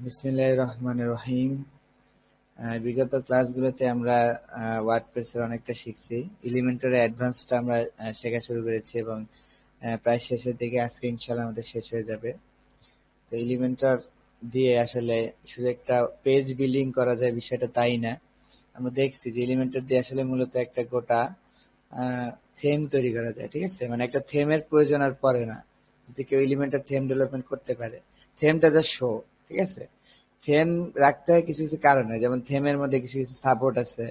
বিসমিল্লাহির রহমানির রহিম। বিগত ক্লাসগুলোতে আমরা ওয়ার্ডপ্রেসের অনেকটা শিখছি। এলিমেন্টরি অ্যাডভান্সটা আমরা শেখা শুরু করেছি এবং প্রায় শেষের দিকে আজকে ইনশাআল্লাহ আমাদের শেষ হয়ে যাবে। তো এলিমেন্টর দিয়ে আসলে শুধু একটা পেজ বিল্ডিং করা যায় বিষয়টা তাই না। আমরা দেখছি যে এলিমেন্টর দিয়ে আসলে মূলত একটা গোটা থেম তৈরি করা যায়। ঠিক আছে, মানে একটা থেমের প্রয়োজন আর পড়ে না যদি কেউ এলিমেন্টর থেম ডেভেলপমেন্ট করতে পারে। থেমটা যা শো, ঠিক আছে। থেম রাখতে হয় কিছু কিছু কারণে, যেমন থেমের মধ্যে কিছু কিছু সাপোর্ট আছে,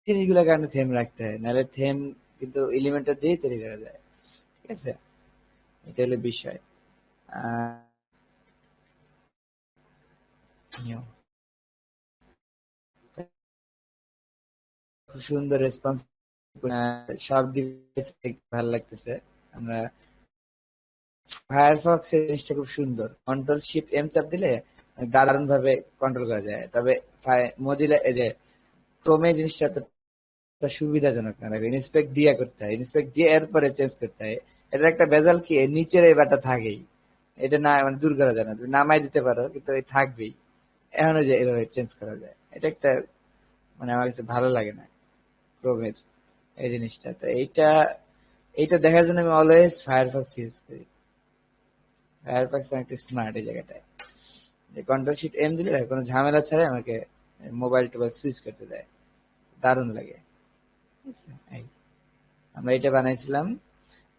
জিনিসগুলোর কারণে থেম রাখতে হয়, নাহলে থেম কিন্তু এলিমেন্টর দিয়েই তৈরি করা যায়। ঠিক আছে, এটা হলো বিষয়। আহ, নিয়ম। খুব সুন্দর রেসপন্স, সব ডিভাইস ভালো লাগতেছে। আমরা ফায়ারফক্স এর জিনিসটা খুব সুন্দর, কন্ট্রোল শিফট এম চাপ দিলে দারুণ ভাবে কন্ট্রোল করা যায়। তবে মজিলা এই যে ক্রোমে জিনিসটা তো সুবিধাজনক না, দেখো ইন্সপেক্ট দিয়ে করতে হয়, ইন্সপেক্ট দিয়ে এরপরে চেঞ্জ করতে হয়। এটার একটা বেজাল কি, নিচের এই বারটা থাকেই, এটা না মানে দূর করা যায় না, তুমি নামাই দিতে পারো কিন্তু এই থাকবেই। এখন যে এভাবে চেঞ্জ করা যায়, এটা একটা মানে আমার কাছে ভালো লাগে না ক্রোমের এই জিনিসটা। তো এইটা এইটা দেখার জন্য আমি অলওয়েজ ফায়ারফক্স ইউজ করি। ফায়ারফক্স অনেকটা স্মার্ট এই জায়গাটায়, যে কন্ট্রোল শিট এম দিলে কোনো ঝামেলা ছাড়াই আমাকে মোবাইল টোবাইল সুইচ করতে দেয়, দারুণ লাগে। ঠিক আছে, এই আমরা এটা বানাইছিলাম।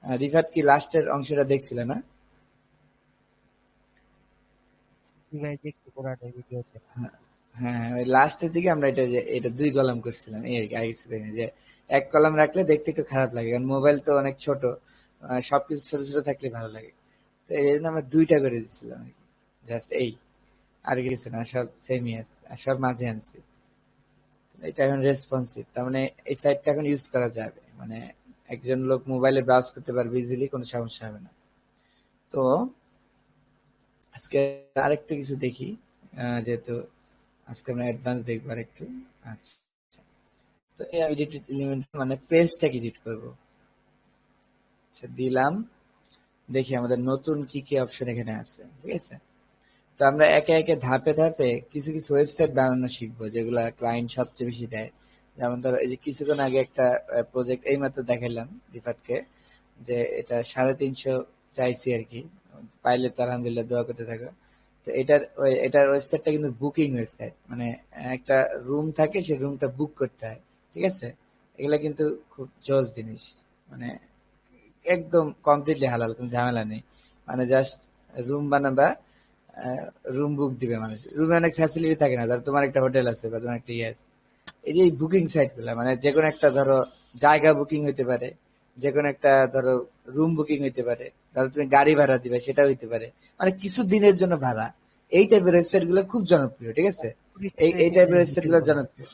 রিফাত কি লাস্টের অংশটা দেখছিল না? ভাই দেখছি পুরাটাই ভিডিওতে। হ্যাঁ, হ্যাঁ, ওই লাস্টের দিকে আমরা এটা যে এটা 2 কলাম করছিলাম, এই আর কি, আগে কিছু করিনি। যে এক কলাম রাখলে দেখতে একটু খারাপ লাগে, কারণ মোবাইল তো অনেক ছোট, সবকিছু ছোট ছোট থাকলে ভালো লাগে। তো এই জন্য আমরা 2টা করে দিচ্ছিলাম, জাস্ট এই, আর কিছু না, সব সেমই আছে আর সব মাঝে আনছি। এটা এখন রেসপন্সিভ, তার মানে এই সাইটটা এখন ইউজ করা যাবে, মানে একজন লোক মোবাইলে ব্রাউজ করতে পারবে ইজিলি, কোনো সমস্যা হবে না। তো আজকে আরেকটু কিছু দেখি, যেহেতু আজকে আমরা অ্যাডভান্স দেখবো আরেকটু। আচ্ছা, তো এই এডিট এলিমেন্ট মানে পেজটাকে এডিট করব। আচ্ছা, দিলাম, দেখি আমাদের নতুন কি কি অপশন এখানে আছে। ঠিক আছে, তো আমরা একে একে ধাপে ধাপে কিছু কিছু ওয়েবসাইট বানানো শিখবো, যেগুলা ক্লায়েন্ট সবচেয়ে বেশি দেয়। যেমন ধরো এই যে কিছুক্ষণ আগে একটা প্রজেক্ট এইমাত্র দেখাইলাম রিফাতকে, যে এটা 350 চাইছি আর কি, পাইলে তো আলহামদুলিল্লাহ, দোয়া করতে থাকো। তো এটার ওয়েবসাইটটা কিন্তু বুকিং ওয়েবসাইট, মানে একটা রুম থাকে, সেই রুমটা বুক করতে হয়। ঠিক আছে, এগুলা কিন্তু খুব জোস জিনিস, মানে একদম কমপ্লিটলি হালাল, কোনো ঝামেলা নেই। মানে জাস্ট রুম বানাবা, রুম বুক দিবে মানুষ। রুমে অনেক ফ্যাসিলিটি থাকে না, ধরো তোমার একটা হোটেল আছে বা তোমার একটা ইয়ে আছে, এই যে বুকিং সাইট গুলা, মানে যে কোনো একটা ধরো জায়গা বুকিং হইতে পারে, যে কোনো একটা ধরো রুম বুকিং হইতে পারে, ধরো তুমি গাড়ি ভাড়া দিবে সেটা হইতে পারে, মানে কিছু দিনের জন্য ভাড়া। এই টাইপের ওয়েবসাইট গুলো খুব জনপ্রিয়। ঠিক আছে, এই টুরিস্টদের টাইপের ওয়েবসাইট বুকিং গুলো করা। জনপ্রিয়।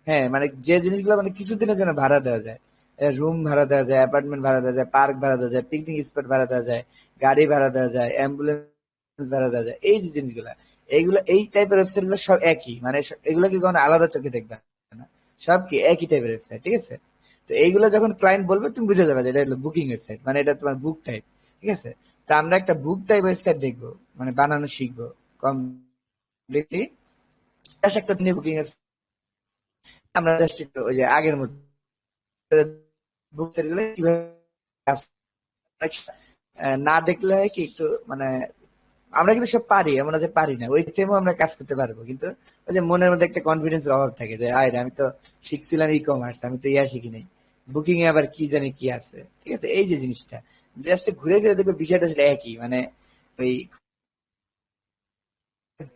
হ্যাঁ, মানে যে জিনিসগুলো মানে কিছুদিনের জন্য ভাড়া দেওয়া যায়, রুম ভাড়া দেওয়া যায়, অ্যাপার্টমেন্ট ভাড়া দেওয়া যায়, পার্ক ভাড়া দেওয়া যায়, পিকনিক স্পট ভাড়া দেওয়া যায়, গাড়ি ভাড়া দেওয়া যায়, অ্যাম্বুলেন্স ভাড়া দেওয়া যায়, এই যে জিনিসগুলা, এইগুলো এই টাইপের ওয়েবসাইট গুলো সব একই, মানে এগুলো কি কোনো আলাদা চোখে দেখবে না, সব কি একই টাইপের ওয়েবসাইট। ঠিক আছে, তো এইগুলো যখন ক্লায়েন্ট বলবে তুমি বুঝে যাবে যে এটা হলো বুকিং ওয়েবসাইট, মানে এটা তোমার বুক টাইপ। ঠিক আছে, তো আমরা একটা বুক টাইপ ওয়েবসাইট দেখবো, মানে বানানো শিখবো কমপ্লিটলি। একটা বুকিং, আমরা জাস্ট একটু ওই যে আগের মতো বুক সেটগুলো কিভাবে কাজ, না দেখলে হয় কি একটু মানে, আমরা কিন্তু সব পারি, এমন আছে পারি না, ওই থেমেও আমরা কাজ করতে পারবো, কিন্তু ওই যে মনের মধ্যে একটা কনফিডেন্সের অভাব থাকে, যে আয় আমি তো শিখছিলাম ই কমার্স, আমি তো ইয়া শিখি নাই, বুকিং এ আবার কি জানি কি আছে। ঠিক আছে, এই যে জিনিসটা জাস্ট ঘুরে ফিরে দেখবে বিষয়টা আসলে একই, মানে ওই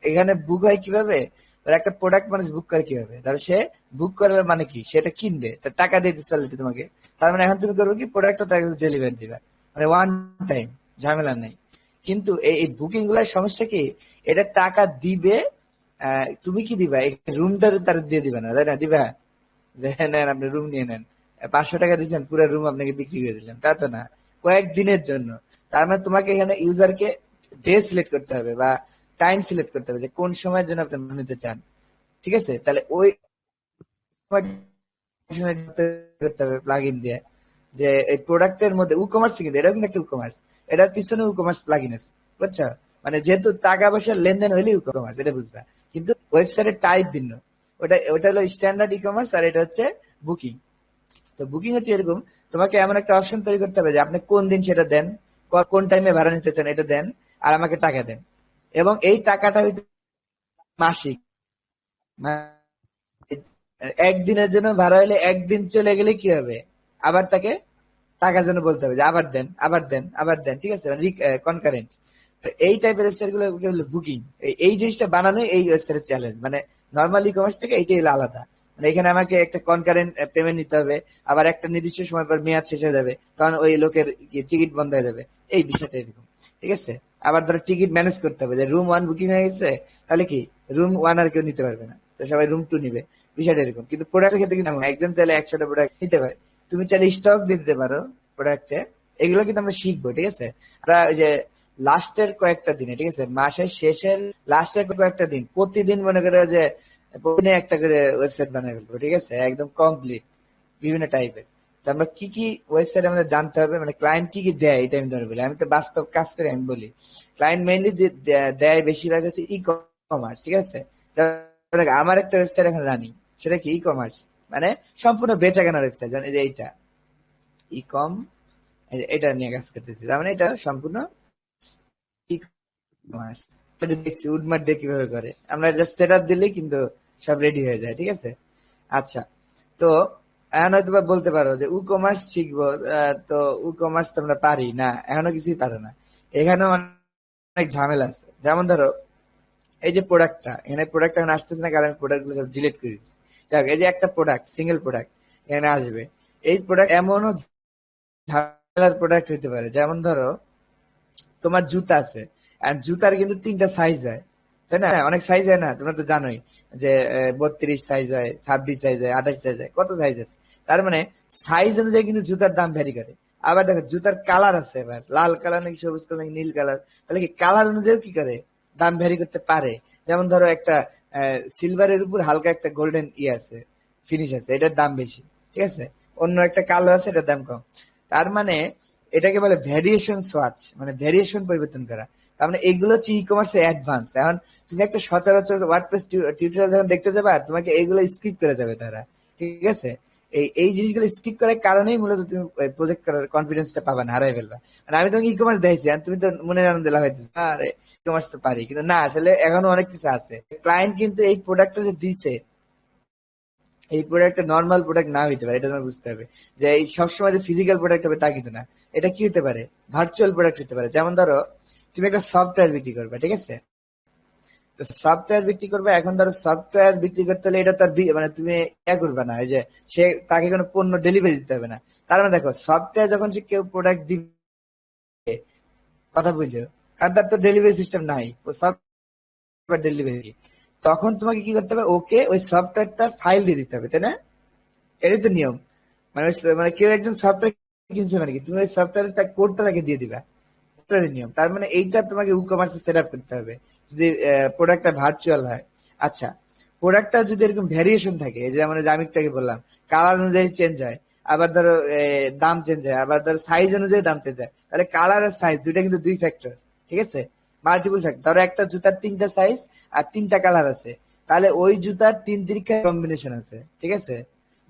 এখানে বুক হয় কিভাবে, ধর একটা প্রোডাক্ট মানুষ বুক করে কিভাবে, ধর সে বুক করার মানে কি, সেটা কিনবে, তার টাকা দিতে চাইলে তোমাকে, তার মানে এখন তুমি করবে কি, প্রোডাক্টটা তার কাছে ডেলিভারি দিবে, মানে ওয়ান টাইম, ঝামেলা নেই। কিন্তু এই বুকিং গুলার সমস্যা কি, এটা টাকা দিবে, তুমি কি দিবা, রুমটা তার দিয়ে দিবে না, তাই না, দিবা যে নেন আপনি রুম নিয়ে নেন, 500 টাকা দিচ্ছেন, পুরো রুম আপনাকে বিক্রি করে দিলাম, তা তো না, কয়েকদিনের জন্য। তার মানে তোমাকে এখানে ইউজারকে ডে সিলেক্ট করতে হবে বা টাইম সিলেক্ট করতে হবে, যে কোন সময়ের জন্য আপনি নিতে চান। ঠিক আছে, তাহলে ওই করতে হবে প্লাগ ইন দিয়ে, যে এই প্রোডাক্টের মধ্যে ই কমার্স, কিন্তু এটা কিন্তু একটা ই কমার্স, এটার পিছনে ই কমার্স প্লাগ ইন আছে, বুঝছো। মানে যেহেতু টাকা পয়সার লেনদেন হইলে ই কমার্স, এটা বুঝবা। কিন্তু ওয়েবসাইটের টাইপ ভিন্ন। ওটা ওটা হলো স্ট্যান্ডার্ড ই কমার্স, আর এটা হচ্ছে বুকিং। তো বুকিং হচ্ছে এরকম, তোমাকে এমন একটা অপশন তৈরি করতে হবে যে আপনি কোন দিন সেটা দেন, কোন টাইমে ভাড়া নিতে চান এটা দেন, আর আমাকে টাকা দেন। এবং এই টাকাটা হইতে মাসিক, একদিনের জন্য ভাড়া হলে একদিন চলে গেলে কি হবে, আবার তাকে টাকার জন্য বলতে হবে যে আবার দেন, আবার দেন, আবার দেন, ঠিক আছে, কনকারেন্ট। তো এই টাইপের ওয়েবসাইট গুলো বুকিং। এই জিনিসটা বানানো এই ওয়েবসাইটের চ্যালেঞ্জ, মানে নর্মাল ই কমার্স থেকে এইটাই হলো আলাদা। মানে এখানে আমাকে একটা কনকারেন্ট পেমেন্ট নিতে হবে, আবার একটা নির্দিষ্ট সময় পর মেয়াদ শেষ হয়ে যাবে, কারণ ওই লোকের টিকিট বন্ধ হয়ে যাবে, এই বিষয়টা এরকম, ঠিক আছে। আবার ধরো টিকিট ম্যানেজ করতে হবে, যে রুম 1 বুকিং হয়ে গেছে, তাহলে কি রুম 1 আর কেউ নিতে পারবে না, তো সবাই রুম 2 নিবে, বিষয়টা এরকম। কিন্তু প্রোডাক্টের ক্ষেত্রে কিন্তু এমন, একজন চাইলে 100টা প্রোডাক্ট নিতে পারে, তুমি চাইলে স্টক দিতে পারো প্রোডাক্টে। এগুলো কিন্তু আমরা শিখবো, ঠিক আছে। আমরা ওই যে লাস্টের কয়েকটা দিনে, ঠিক আছে, মাসের শেষের লাস্টের কয়েকটা দিন প্রতিদিন মনে করে যে প্রতিদিন একটা করে ওয়েবসাইট বানিয়ে ফেলবো, ঠিক আছে, একদম কমপ্লিট বিভিন্ন টাইপের। তো আমরা কি কি ওয়েবসাইট আমাদের জানতে হবে, মানে ক্লায়েন্ট কি কি দেয়, এটা আমি ধরে বলি, আমি তো বাস্তব কাজ করে আমি বলি। ক্লায়েন্ট মেইনলি দেয় বেশিরভাগ হচ্ছে ই কমার্স, ঠিক আছে। আমার একটা ওয়েবসাইট এখন রানি, সেটা কি ই কমার্স, মানে সম্পূর্ণ বেচা কেনার ওয়েবসাইট, এই যে এইটা ই কম, এটা নিয়ে কাজ করতেছি, তার মানে এটা সম্পূর্ণ ই কমার্স। দেখছি উডমার্ট দিয়ে কিভাবে করে, আমরা জাস্ট সেট আপ দিলেই কিন্তু সব রেডি হয়ে যায়, ঠিক আছে। আচ্ছা, তো এখন হয়তো বা বলতে পারো যে ই কমার্স শিখবো, তো ই কমার্স তো আমরা পারি না, এখনো কিছুই পারো না। এখানে অনেক ঝামেলা আছে। যেমন ধরো এই যে প্রোডাক্টটা, এখানে প্রোডাক্ট এখন আসতেছে না, কারণ আমি প্রোডাক্ট গুলো সব ডিলিট করে দিচ্ছি। যাক, এই যে একটা প্রোডাক্ট, সিঙ্গেল প্রোডাক্ট এখানে আসবে। এই প্রোডাক্ট এমনও ঝামেলার প্রোডাক্ট হইতে পারে, যেমন ধরো তোমার জুতা আছে, আর জুতার কিন্তু 3টা সাইজ হয়, তাই না, অনেক সাইজ হয় না, তোমরা তো জানোই যে 32 সাইজ হয়, 26 সাইজ হয়, 28 সাইজ হয়, কত সাইজ আছে। তার মানে সাইজ অনুযায়ী কিন্তু জুতার দাম ভ্যারি করে। আবার দেখো জুতার কালার আছে, এবার লাল কালার নাকি সবুজ কালার নাকি নীল কালার, তাহলে কি কালার অনুযায়ী কি করে দাম ভ্যারি করতে পারে। যেমন ধরো একটা সিলভারের উপর হালকা একটা গোল্ডেন আছে, ফিনিশ আছে, এটার দাম বেশি, ঠিক আছে। অন্য একটা কালো আছে, এটার দাম কম। তার মানে এটাকে বলে ভ্যারিয়েশন সোয়াচ, মানে ভ্যারিয়েশন পরিবর্তন করা। তার মানে এগুলো হচ্ছে ই কমার্সে অ্যাডভান্স। এখন তুমি একটা সচরাচর ওয়ার্ডপ্রেস টিউটোরিয়াল যখন দেখতে যাবে, তোমাকে এগুলো স্কিপ করে যাবে তারা, ঠিক আছে। এই জিনিসগুলো স্কিপ করার কারণেই মূলত তুমি প্রজেক্ট করার কনফিডেন্সটা পাবা না, হারাই ফেলবা। মানে আমি তোমাকে ই কমার্স দেখেছি, আর তুমি তো মনে আনন্দে লাগাইতেছো, আরে ই কমার্স তো পারি, কিন্তু না, আসলে এখনো অনেক কিছু আছে। ক্লায়েন্ট কিন্তু এই প্রোডাক্টটা যে দিছে, এই প্রোডাক্টটা নর্মাল প্রোডাক্ট না হইতে পারে, এটা তোমার বুঝতে হবে। যে এই সবসময় যে ফিজিক্যাল প্রোডাক্ট হবে তা কিন্তু না, এটা কি হতে পারে, ভার্চুয়াল প্রোডাক্ট হতে পারে। যেমন ধরো তুমি একটা সফটওয়্যার বিক্রি করবে, ঠিক আছে, তো সফটওয়্যার বিক্রি করবে। এখন ধরো সফটওয়্যার বিক্রি করতে হলে এটা তার মানে তুমি করবে না, এই যে সে তাকে কোনো পণ্য ডেলিভারি দিতে হবে না। তার মানে দেখো সফটওয়্যার যখন সে কেউ প্রোডাক্ট দিবে, কথা বুঝো, কারণ তার তো ডেলিভারি সিস্টেম নাই, সফটওয়্যার ডেলিভারি, তখন তোমাকে কি করতে হবে, ওকে ওই সফটওয়্যারটার ফাইল দিয়ে দিতে হবে, তাই না। এটাই তো নিয়ম। মানে মানে কেউ একজন সফটওয়্যার কিনছে, মানে কি তুমি ওই সফটওয়্যারটা কোডটা তাকে দিয়ে দিবা, এটারই নিয়ম। তার মানে এইটা তোমাকে ই কমার্সে সেট আপ করতে হবে, যদি প্রোডাক্টটা ভার্চুয়াল হয়। আচ্ছা, প্রোডাক্টটা যদি এরকম ভ্যারিয়েশন থাকে, এই যে মানে আমি একটু বললাম কালার অনুযায়ী চেঞ্জ হয়, আবার ধরো দাম চেঞ্জ হয়, আবার ধরো সাইজ অনুযায়ী দাম চেঞ্জ হয়, তাহলে কালার আর সাইজ দুইটা কিন্তু দুই ফ্যাক্টর, ঠিক আছে, মাল্টিপল ফ্যাক্টর। ধরো একটা জুতার 3টা সাইজ আর 3টা কালার আছে, তাহলে ওই জুতার 3 তিরিকা কম্বিনেশন আছে, ঠিক আছে।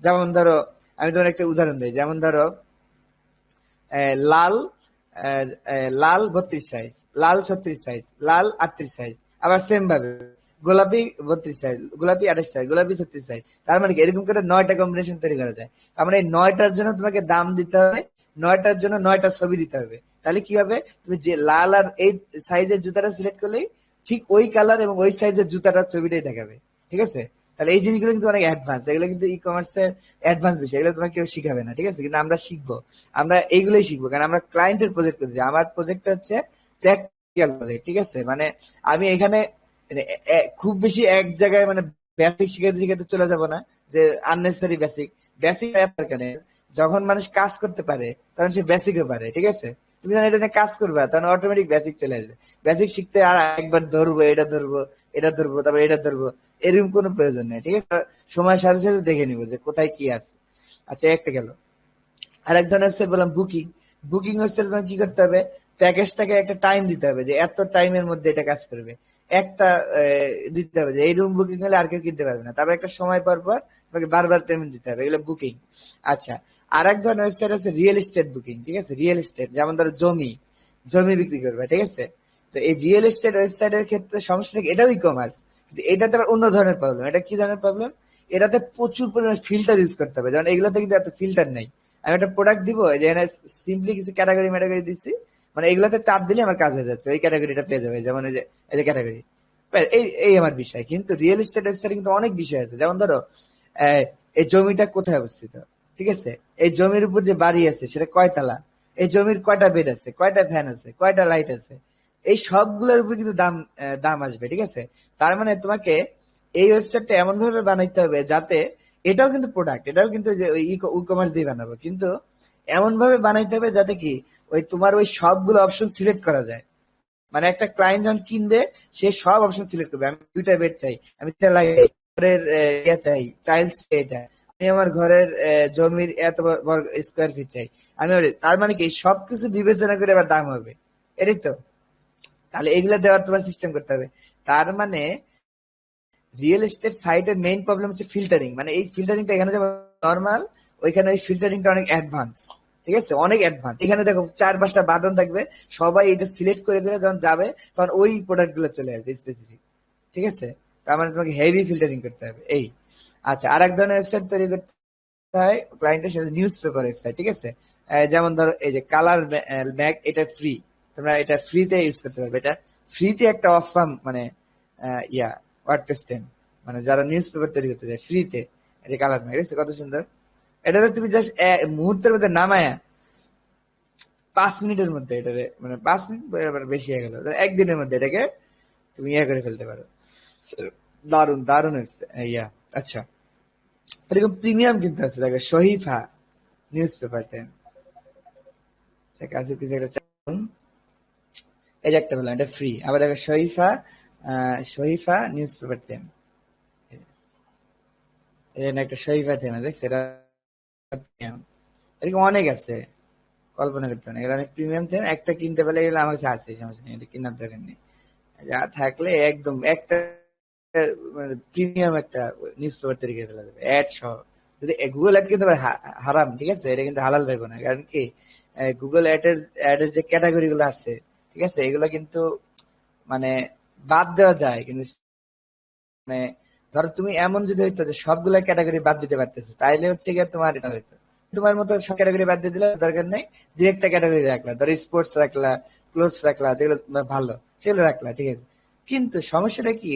যেমন ধরো আমি তোমার একটা উদাহরণ দিই, যেমন ধরো লাল, লাল 32 সাইজ, লাল 36 সাইজ, লাল 38 সাইজ, আবার সেম ভাবে গোলাপি 32 সাইজ, গোলাপি 28 সাইজ, গোলাপি 36 সাইজ। তার মানে কি এরকম করে 9টা কম্বিনেশন তৈরি করা যায়। তার মানে এই 9টার জন্য তোমাকে দাম দিতে হবে, 9টার জন্য 9টা ছবি দিতে হবে। তাহলে কি হবে, তুমি যে লাল আর এই সাইজের জুতাটা সিলেক্ট করলেই ঠিক ওই কালার এবং ওই সাইজের জুতাটার ছবিটাই দেখাবে, ঠিক আছে। তাহলে এই জিনিসগুলো কিন্তু অনেক অ্যাডভান্স, এগুলো কিন্তু ই কমার্সের অ্যাডভান্স বিষয়, এগুলো তোমাকে কেউ শিখাবে না, ঠিক আছে, কিন্তু আমরা শিখবো। আমরা এইগুলোই শিখবো, কারণ আমরা ক্লায়েন্টের প্রজেক্ট করছি। আমার প্রজেক্টটা হচ্ছে প্র্যাকটিক্যাল প্রজেক্ট, ঠিক আছে। মানে আমি এখানে মানে খুব বেশি এক জায়গায় মানে বেসিক শিখাতে শিখাতে চলে যাব না, যে আননেসেসারি বেসিক। বেসিক কেন, যখন মানুষ কাজ করতে পারে তখন সে বেসিকও পারে, ঠিক আছে। তুমি যখন এটা নিয়ে কাজ করবা তখন অটোমেটিক বেসিক চলে আসবে। বেসিক শিখতে আর একবার ধরবো, এটা ধরবো, এটা ধরবো, তারপর এটা ধরবো, এরকম কোনো প্রয়োজন নেই, ঠিক আছে। সময়ের সাথে সাথে দেখে নিবো যে কোথায় কি আছে। আচ্ছা, একটা গেল। আর এক ধরনের ওয়েবসাইট বললাম বুকিং। বুকিং ওয়েবসাইট তোমাকে কি করতে হবে, প্যাকেজটাকে একটা টাইম দিতে হবে যে এত টাইমের মধ্যে এটা কাজ করবে, একটা দিতে হবে যে এই রুম বুকিং হলে আর কেউ কিনতে পারবে না, তারপর একটা সময় পর পর তোমাকে বারবার পেমেন্ট দিতে হবে, এগুলো বুকিং। আচ্ছা, আর এক ধরনের ওয়েবসাইট আছে রিয়েল এস্টেট বুকিং, ঠিক আছে, রিয়েল এস্টেট যেমন ধরো জমি, জমি বিক্রি করবে, ঠিক আছে। তো এই রিয়েল এস্টেট ওয়েবসাইটের ক্ষেত্রে সমস্যা কি, এটাও ই কমার্স, কিন্তু এটাতে আবার অন্য ধরনের প্রবলেম। এটা কি ধরনের প্রবলেম, এটাতে প্রচুর পরিমাণে ফিল্টার ইউজ করতে হবে, যেমন এগুলোতে কিন্তু এত ফিল্টার নেই। আমি একটা প্রোডাক্ট দিব, যে সিম্পলি কিছু ক্যাটাগরি ম্যাটাগরি দিচ্ছি, মানে এগুলোতে চাপ দিলে আমার কাজ হয়ে যাচ্ছে, ওই ক্যাটাগরিটা পেয়ে যাবে, যেমন এই যে ক্যাটাগরি, এই এই আমার বিষয়। কিন্তু রিয়েল এস্টেট ওয়েবসাইটে কিন্তু অনেক বিষয় আছে, যেমন ধরো এই জমিটা কোথায় অবস্থিত, ঠিক আছে, এই জমির উপর যে বাড়ি আছে সেটা কয়তলা, এই জমির কয়টা বেড আছে, কয়টা ফ্যান আছে, কয়টা লাইট আছে, এই সবগুলোর উপর কিন্তু দাম দাম আসবে, ঠিক আছে। তার মানে তোমাকে এই ওয়েবসাইটটা এমন ভাবে বানাইতে হবে যাতে, এটাও কিন্তু প্রোডাক্ট, এটাও কিন্তু যে ই কমার্স দিয়ে বানাবো, কিন্তু এমন ভাবে বানাইতে হবে যাতে কি ওই তোমার ওই সবগুলো অপশন সিলেক্ট করা যায়। মানে একটা ক্লায়েন্ট যখন কিনবে, সে সব অপশন সিলেক্ট করবে, আমি 2টা বেড চাই, আমি 3টা লাগাই, ঘরের ইয়ে চাই, টাইলস এটা, আমি আমার ঘরের জমির এত স্কোয়ার ফিট চাই, আমি তার মানে কি সবকিছু বিবেচনা করে আবার দাম হবে, এটাই তো। তাহলে এগুলা দেওয়ার তোমার সিস্টেম করতে হবে। তার মানে রিয়েল এস্টেট সাইটের মেইন প্রবলেম হচ্ছে ফিল্টারিং, মানে এই ফিল্টারিংটা এখানে যেমন নর্মাল, ওইখানে ওই ফিল্টারিংটা অনেক অ্যাডভান্স, ঠিক আছে, অনেক অ্যাডভান্স। এখানে দেখো 4-5টা বাটন থাকবে, সবাই এটা সিলেক্ট করে দিলে যখন যাবে তখন ওই প্রোডাক্ট গুলো চলে আসবে স্পেসিফিক, ঠিক আছে। তার মানে তোমাকে হেভি ফিল্টারিং করতে হবে এই। আচ্ছা, আর এক ধরনের ওয়েবসাইট তৈরি করতে হয় ক্লায়েন্টের সাথে, নিউজ পেপার ওয়েবসাইট, ঠিক আছে। যেমন ধরো এই যে কালার ম্যাগ, এটা ফ্রি, তোমরা এটা ফ্রিতে ইউজ করতে পারবে, এটা ফ্রিতে একটা অসাম মানে ইয়া ওয়ার্ডপ্রেস থিম, মানে যারা নিউজ পেপার তৈরি করতে চায় ফ্রিতে, এই যে কালার ম্যাগ, কত সুন্দর। এটাতে তুমি জাস্ট মুহূর্তের মধ্যে নামায়া 5 মিনিটের মধ্যে এটারে, মানে 5 মিনিট বেশি হয়ে গেল, একদিনের মধ্যে এটাকে তুমি ইয়া করে ফেলতে পারো। দারুন দারুন ইয়া। আচ্ছা, এরকম প্রিমিয়াম কিন্তু আছে, দেখো শহীফা নিউজ পেপার থিম, কাছে কিছু একটা এই যে একটা বললাম এটা ফ্রি। আবার দেখো শহীফা, শহীফা নিউজ পেপার থিম, একটা শহীফা থিম আছে, সেটা এরকম অনেক আছে, কল্পনা করতে না, এগুলো অনেক প্রিমিয়াম থিম, একটা কিনতে পারলে এগুলো আমার কাছে আছে, সমস্যা নেই, এটা কেনার দরকার নেই। যা থাকলে একদম একটা প্রিমিয়াম একটা নিউজ পেপার তৈরি করে ফেলা যাবে অ্যাড সহ। যদি গুগল অ্যাড কিন্তু হারাম, ঠিক আছে, এটা কিন্তু হালাল ভাইবো না, কারণ কি গুগল অ্যাডের যে ক্যাটাগরি গুলো আছে, ঠিক আছে, এগুলো কিন্তু মানে বাদ দেওয়া যায়, কিন্তু মানে ধরো তুমি এমন যদি হইতো যে সবগুলা ক্যাটাগরি বাদ দিতে পারতেছো, তাইলে হচ্ছে গিয়ে তোমার এটা হইতো, তোমার মতো সব ক্যাটাগরি বাদ দিয়ে দিলে দরকার নেই, যে একটা ক্যাটাগরি রাখলা, ধরো স্পোর্টস রাখলা, ক্লোথস রাখলা, যেগুলো তোমার ভালো সেগুলো রাখলা, ঠিক আছে। কিন্তু সমস্যাটা কি,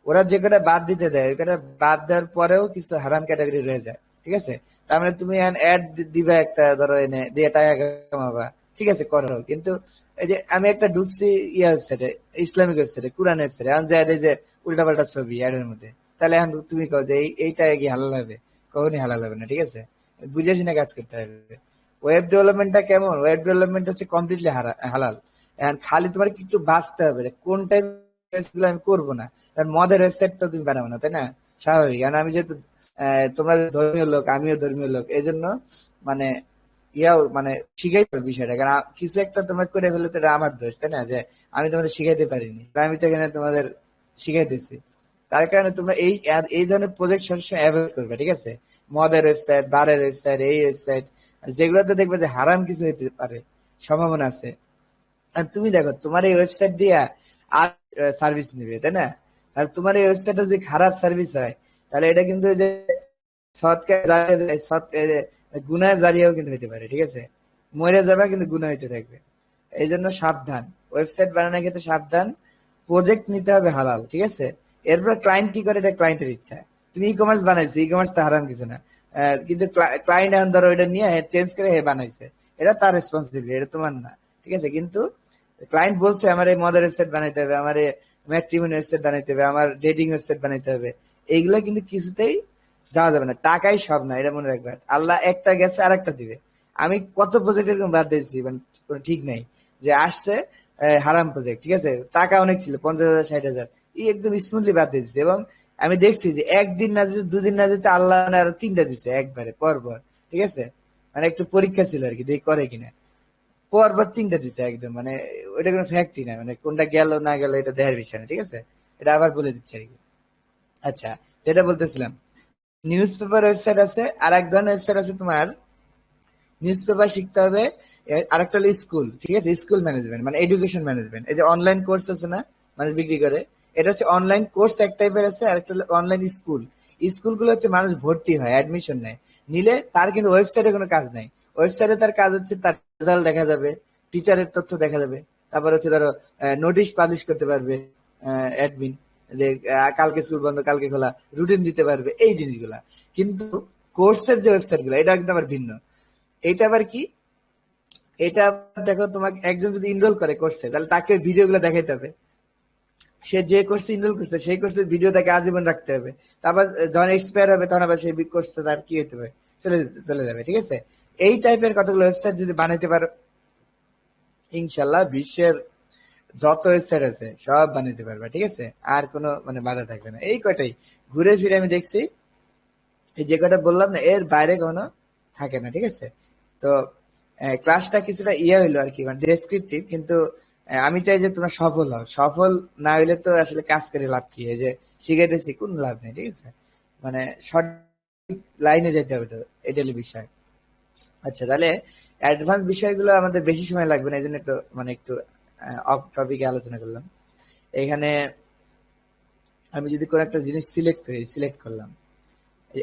ওরা যে কটা বাদ দিতে দেয়, ওই কটা বাদ দেওয়ার পরেও কিছু হারাম ক্যাটাগরি রয়ে যায়, ঠিক আছে। তার মানে তুমি অ্যাড দিবা একটা, ধরো এনে দিয়ে টাকা কামাবা, ঠিক আছে করো, কিন্তু এই যে আমি একটা ঢুকছি ইয়া ওয়েবসাইটে, ইসলামিক ওয়েবসাইটে, কোরআন ওয়েবসাইটে, এখন যাই যে উল্টাপাল্টা ছবি অ্যাডের মধ্যে, তাহলে এখন তুমি কও যে এইটা কি হালাল হবে, কখনই হালাল হবে না, ঠিক আছে। বুঝে শুনে কাজ করতে হবে। ওয়েব ডেভেলপমেন্টটা কেমন, ওয়েব ডেভেলপমেন্ট হচ্ছে কমপ্লিটলি হালাল। এখন খালি তোমার কিছু বাঁচতে হবে যে কোন টাইপ আমি করবো না, কারণ মদের ওয়েবসাইট তো তুমি বানাবো না, তাই না, স্বাভাবিক। কারণ আমি যেহেতু তোমরা ধর্মীয় লোক, আমিও ধর্মীয় লোক, এই জন্য মানে ইয়াও মানে শিখাইতে হবে বিষয়টা, কারণ কিছু একটা তোমরা করে ফেলে তো এটা আমার দোষ, তাই না, যে আমি তোমাদের শিখাইতে পারিনি, আমি তো এখানে তোমাদের শিখাইতেছি। তার কারণে তোমরা এই এই ধরনের প্রজেক্ট সবসময় অ্যাভয়েড করবে, ঠিক আছে। মদের ওয়েবসাইট, বারের ওয়েবসাইট, এই ওয়েবসাইট, যেগুলোতে দেখবে যে হারাম কিছু হইতে পারে, সম্ভাবনা আছে। আর তুমি দেখো তোমার এই ওয়েবসাইট দিয়ে আর সার্ভিস নিবে, তাই না, আর তোমার এই ওয়েবসাইটে যদি খারাপ সার্ভিস হয়, তাহলে এটা কিন্তু যে গুনাহ জারিয়াও কিন্তু হইতে পারে, ঠিক আছে, মরে যাবে কিন্তু গুনাহ হইতে থাকবে। এই জন্য সাবধান, ওয়েবসাইট বানানোর ক্ষেত্রে সাবধান, প্রজেক্ট নিতে হবে হালাল, ঠিক আছে। এরপর ক্লায়েন্ট কি করে, এটা ক্লায়েন্টের ইচ্ছা। তুমি ই কমার্স বানাইছো, ই কমার্স তো হারাম কিছু না, কিন্তু ক্লায়েন্ট এখন ধরো এটা নিয়ে চেঞ্জ করে হে বানাইছে, এটা তার রেসপন্সিবিলিটি, এটা তোমার না, ঠিক আছে। কিন্তু ক্লায়েন্ট বলছে আমার এই মদের ওয়েবসাইট বানাইতে হবে, আমার ম্যাট্রিমনি ওয়েবসাইট বানাইতে হবে, আমার ডেটিং ওয়েবসাইট বানাইতে হবে, এইগুলা কিন্তু কিছুতেই যাওয়া যাবে না, টাকাই সব না, এটা মনে রাখবে। আল্লাহ একটা গেছে আর একটা দিবে। আমি কত প্রজেক্ট এরকম বাদ দিয়েছি, মানে কোনো ঠিক নাই, যে আসছে হারাম প্রজেক্ট, ঠিক আছে, টাকা অনেক ছিল, 50,000 60,000, এই একদম স্মুথলি বাদ দিয়েছি। এবং আমি দেখছি যে একদিন না যেতে, দুদিন না যেতে আল্লাহ আরো 3টা দিছে একবারে পর পর, ঠিক আছে, মানে একটু পরীক্ষা ছিল আর কি, দেখি করে কিনা। পরপর 3টা দিছে একদম, মানে ওইটা কোনো ফ্যাক্টই না, মানে কোনটা গেল না গেল এটা দেখার বিষয় না, ঠিক আছে? এটা আবার বলে দিচ্ছে আর কি। আচ্ছা, যেটা বলতেছিলাম, নিউজ পেপার ওয়েবসাইট আছে, আর এক ধরনের ওয়েবসাইট আছে তোমার নিউজ পেপার শিখতে হবে। আরেকটা হলো স্কুল, ঠিক আছে? স্কুল ম্যানেজমেন্ট মানে এডুকেশন ম্যানেজমেন্ট। এই যে অনলাইন কোর্স আছে না, মানুষ বিক্রি করে, এটা হচ্ছে অনলাইন কোর্স এক টাইপের আছে, আর একটা হলো অনলাইন স্কুল। স্কুলগুলো হচ্ছে মানুষ ভর্তি হয়, অ্যাডমিশন নেয়, নিলে তার কিন্তু ওয়েবসাইটে কোনো কাজ নাই। ওয়েবসাইটে তার কাজ হচ্ছে তার রেজাল্ট দেখা যাবে, টিচারের তথ্য দেখা যাবে, তারপর হচ্ছে ধরো নোটিশ পাবলিশ করতে পারবে অ্যাডমিন, যে কালকে স্কুল বন্ধ কালকে খোলা, রুটিন দিতে পারবে, এই জিনিসগুলা। কিন্তু কোর্সের যে ওয়েবসাইট গুলো এটা একদম আবার ভিন্ন। এটা আবার কি, এটা আবার দেখো, তোমাকে একজন যদি ইনরোল করে কোর্সে, তাহলে তাকে ভিডিও গুলো দেখাইতে হবে। সে যে কোর্সে ইনরোল করছে সেই কোর্সের ভিডিও তাকে আজীবন রাখতে হবে। তারপর যখন এক্সপায়ার হবে তখন আবার সেই কোর্সটা তার কি হতে হবে, চলে যাবে, ঠিক আছে? এই টাইপের কতগুলো ওয়েবসাইট যদি বানাইতে পারো, ইনশাল্লাহ বিশ্বের যত ওয়েবসাইট আছে সব বানাইতে পারবে, ঠিক আছে? আর কোনো মানে বাধা থাকবে না। এই কয়টাই ঘুরে ফিরে আমি দেখছি, এই যে কয়টা বললাম না, এর বাইরে কোনো থাকে না, ঠিক আছে? তো ক্লাসটা কিছুটা ইয়ে হইলো আর কি, মানে ডেসক্রিপটিভ, কিন্তু আমি চাই যে তোমরা সফল হও। সফল না হইলে তো আসলে কাজ করে লাভ কি? এই যে শিখাইতেছি কোন লাভ নেই, ঠিক আছে? মানে সঠিক লাইনে যেতে হবে, তো এটা হলো বিষয়। আচ্ছা, তাহলে অ্যাডভান্স বিষয়গুলো আমাদের বেশি সময় লাগবে না, এই জন্য তো মানে একটু অফ টপিকে আলোচনা করলাম। এখানে আমি যদি কোনো একটা জিনিস সিলেক্ট করলাম,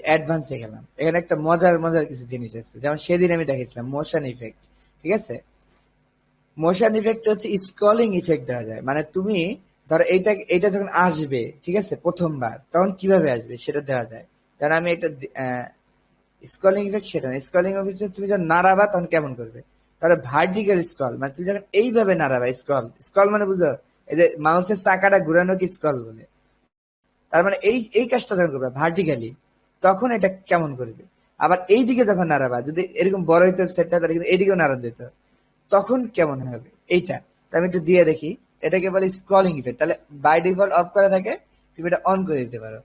অ্যাডভান্সে গেলাম, এখানে একটা মজার মজার কিছু জিনিস আছে, যেমন সেদিন আমি দেখেছিলাম মোশন ইফেক্ট, ঠিক আছে? মোশন ইফেক্ট হচ্ছে স্ক্রলিং ইফেক্ট দেওয়া যায়, মানে তুমি ধরো এইটা এটা যখন আসবে, ঠিক আছে, প্রথমবার, তখন কিভাবে আসবে সেটা দেওয়া যায়। যেমন আমি একটা স্ক্রলিং ইফেক্ট, সেটা স্ক্রলিং ইফেক্ট তুমি যখন নাড়াবা তখন কেমন করবে, তাহলে ভার্টিক্যাল স্ক্রল, মানে তুমি যখন এইভাবে নাড়াবা, স্ক্রল স্ক্রল মানে বুঝো, এই যে মাউসের চাকাটা ঘুরানোকে স্ক্রল বলে। তার মানে এই এই কাজটা যখন করবে ভার্টিক্যালি, তখন এটা কেমন করবে। আবার এই দিকে যখন নাড়াবা, যদি এরকম বড় হইতো সেটটা, তাহলে কিন্তু এইদিকেও নাড়া দিত, তখন কেমন হবে এইটা। তো আমি একটু দিয়ে দেখি, এটাকে বলে স্ক্রলিং ইফেক্ট। তাহলে বাই ডিফল্ট অফ করা থাকে, তুমি এটা অন করে দিতে পারো।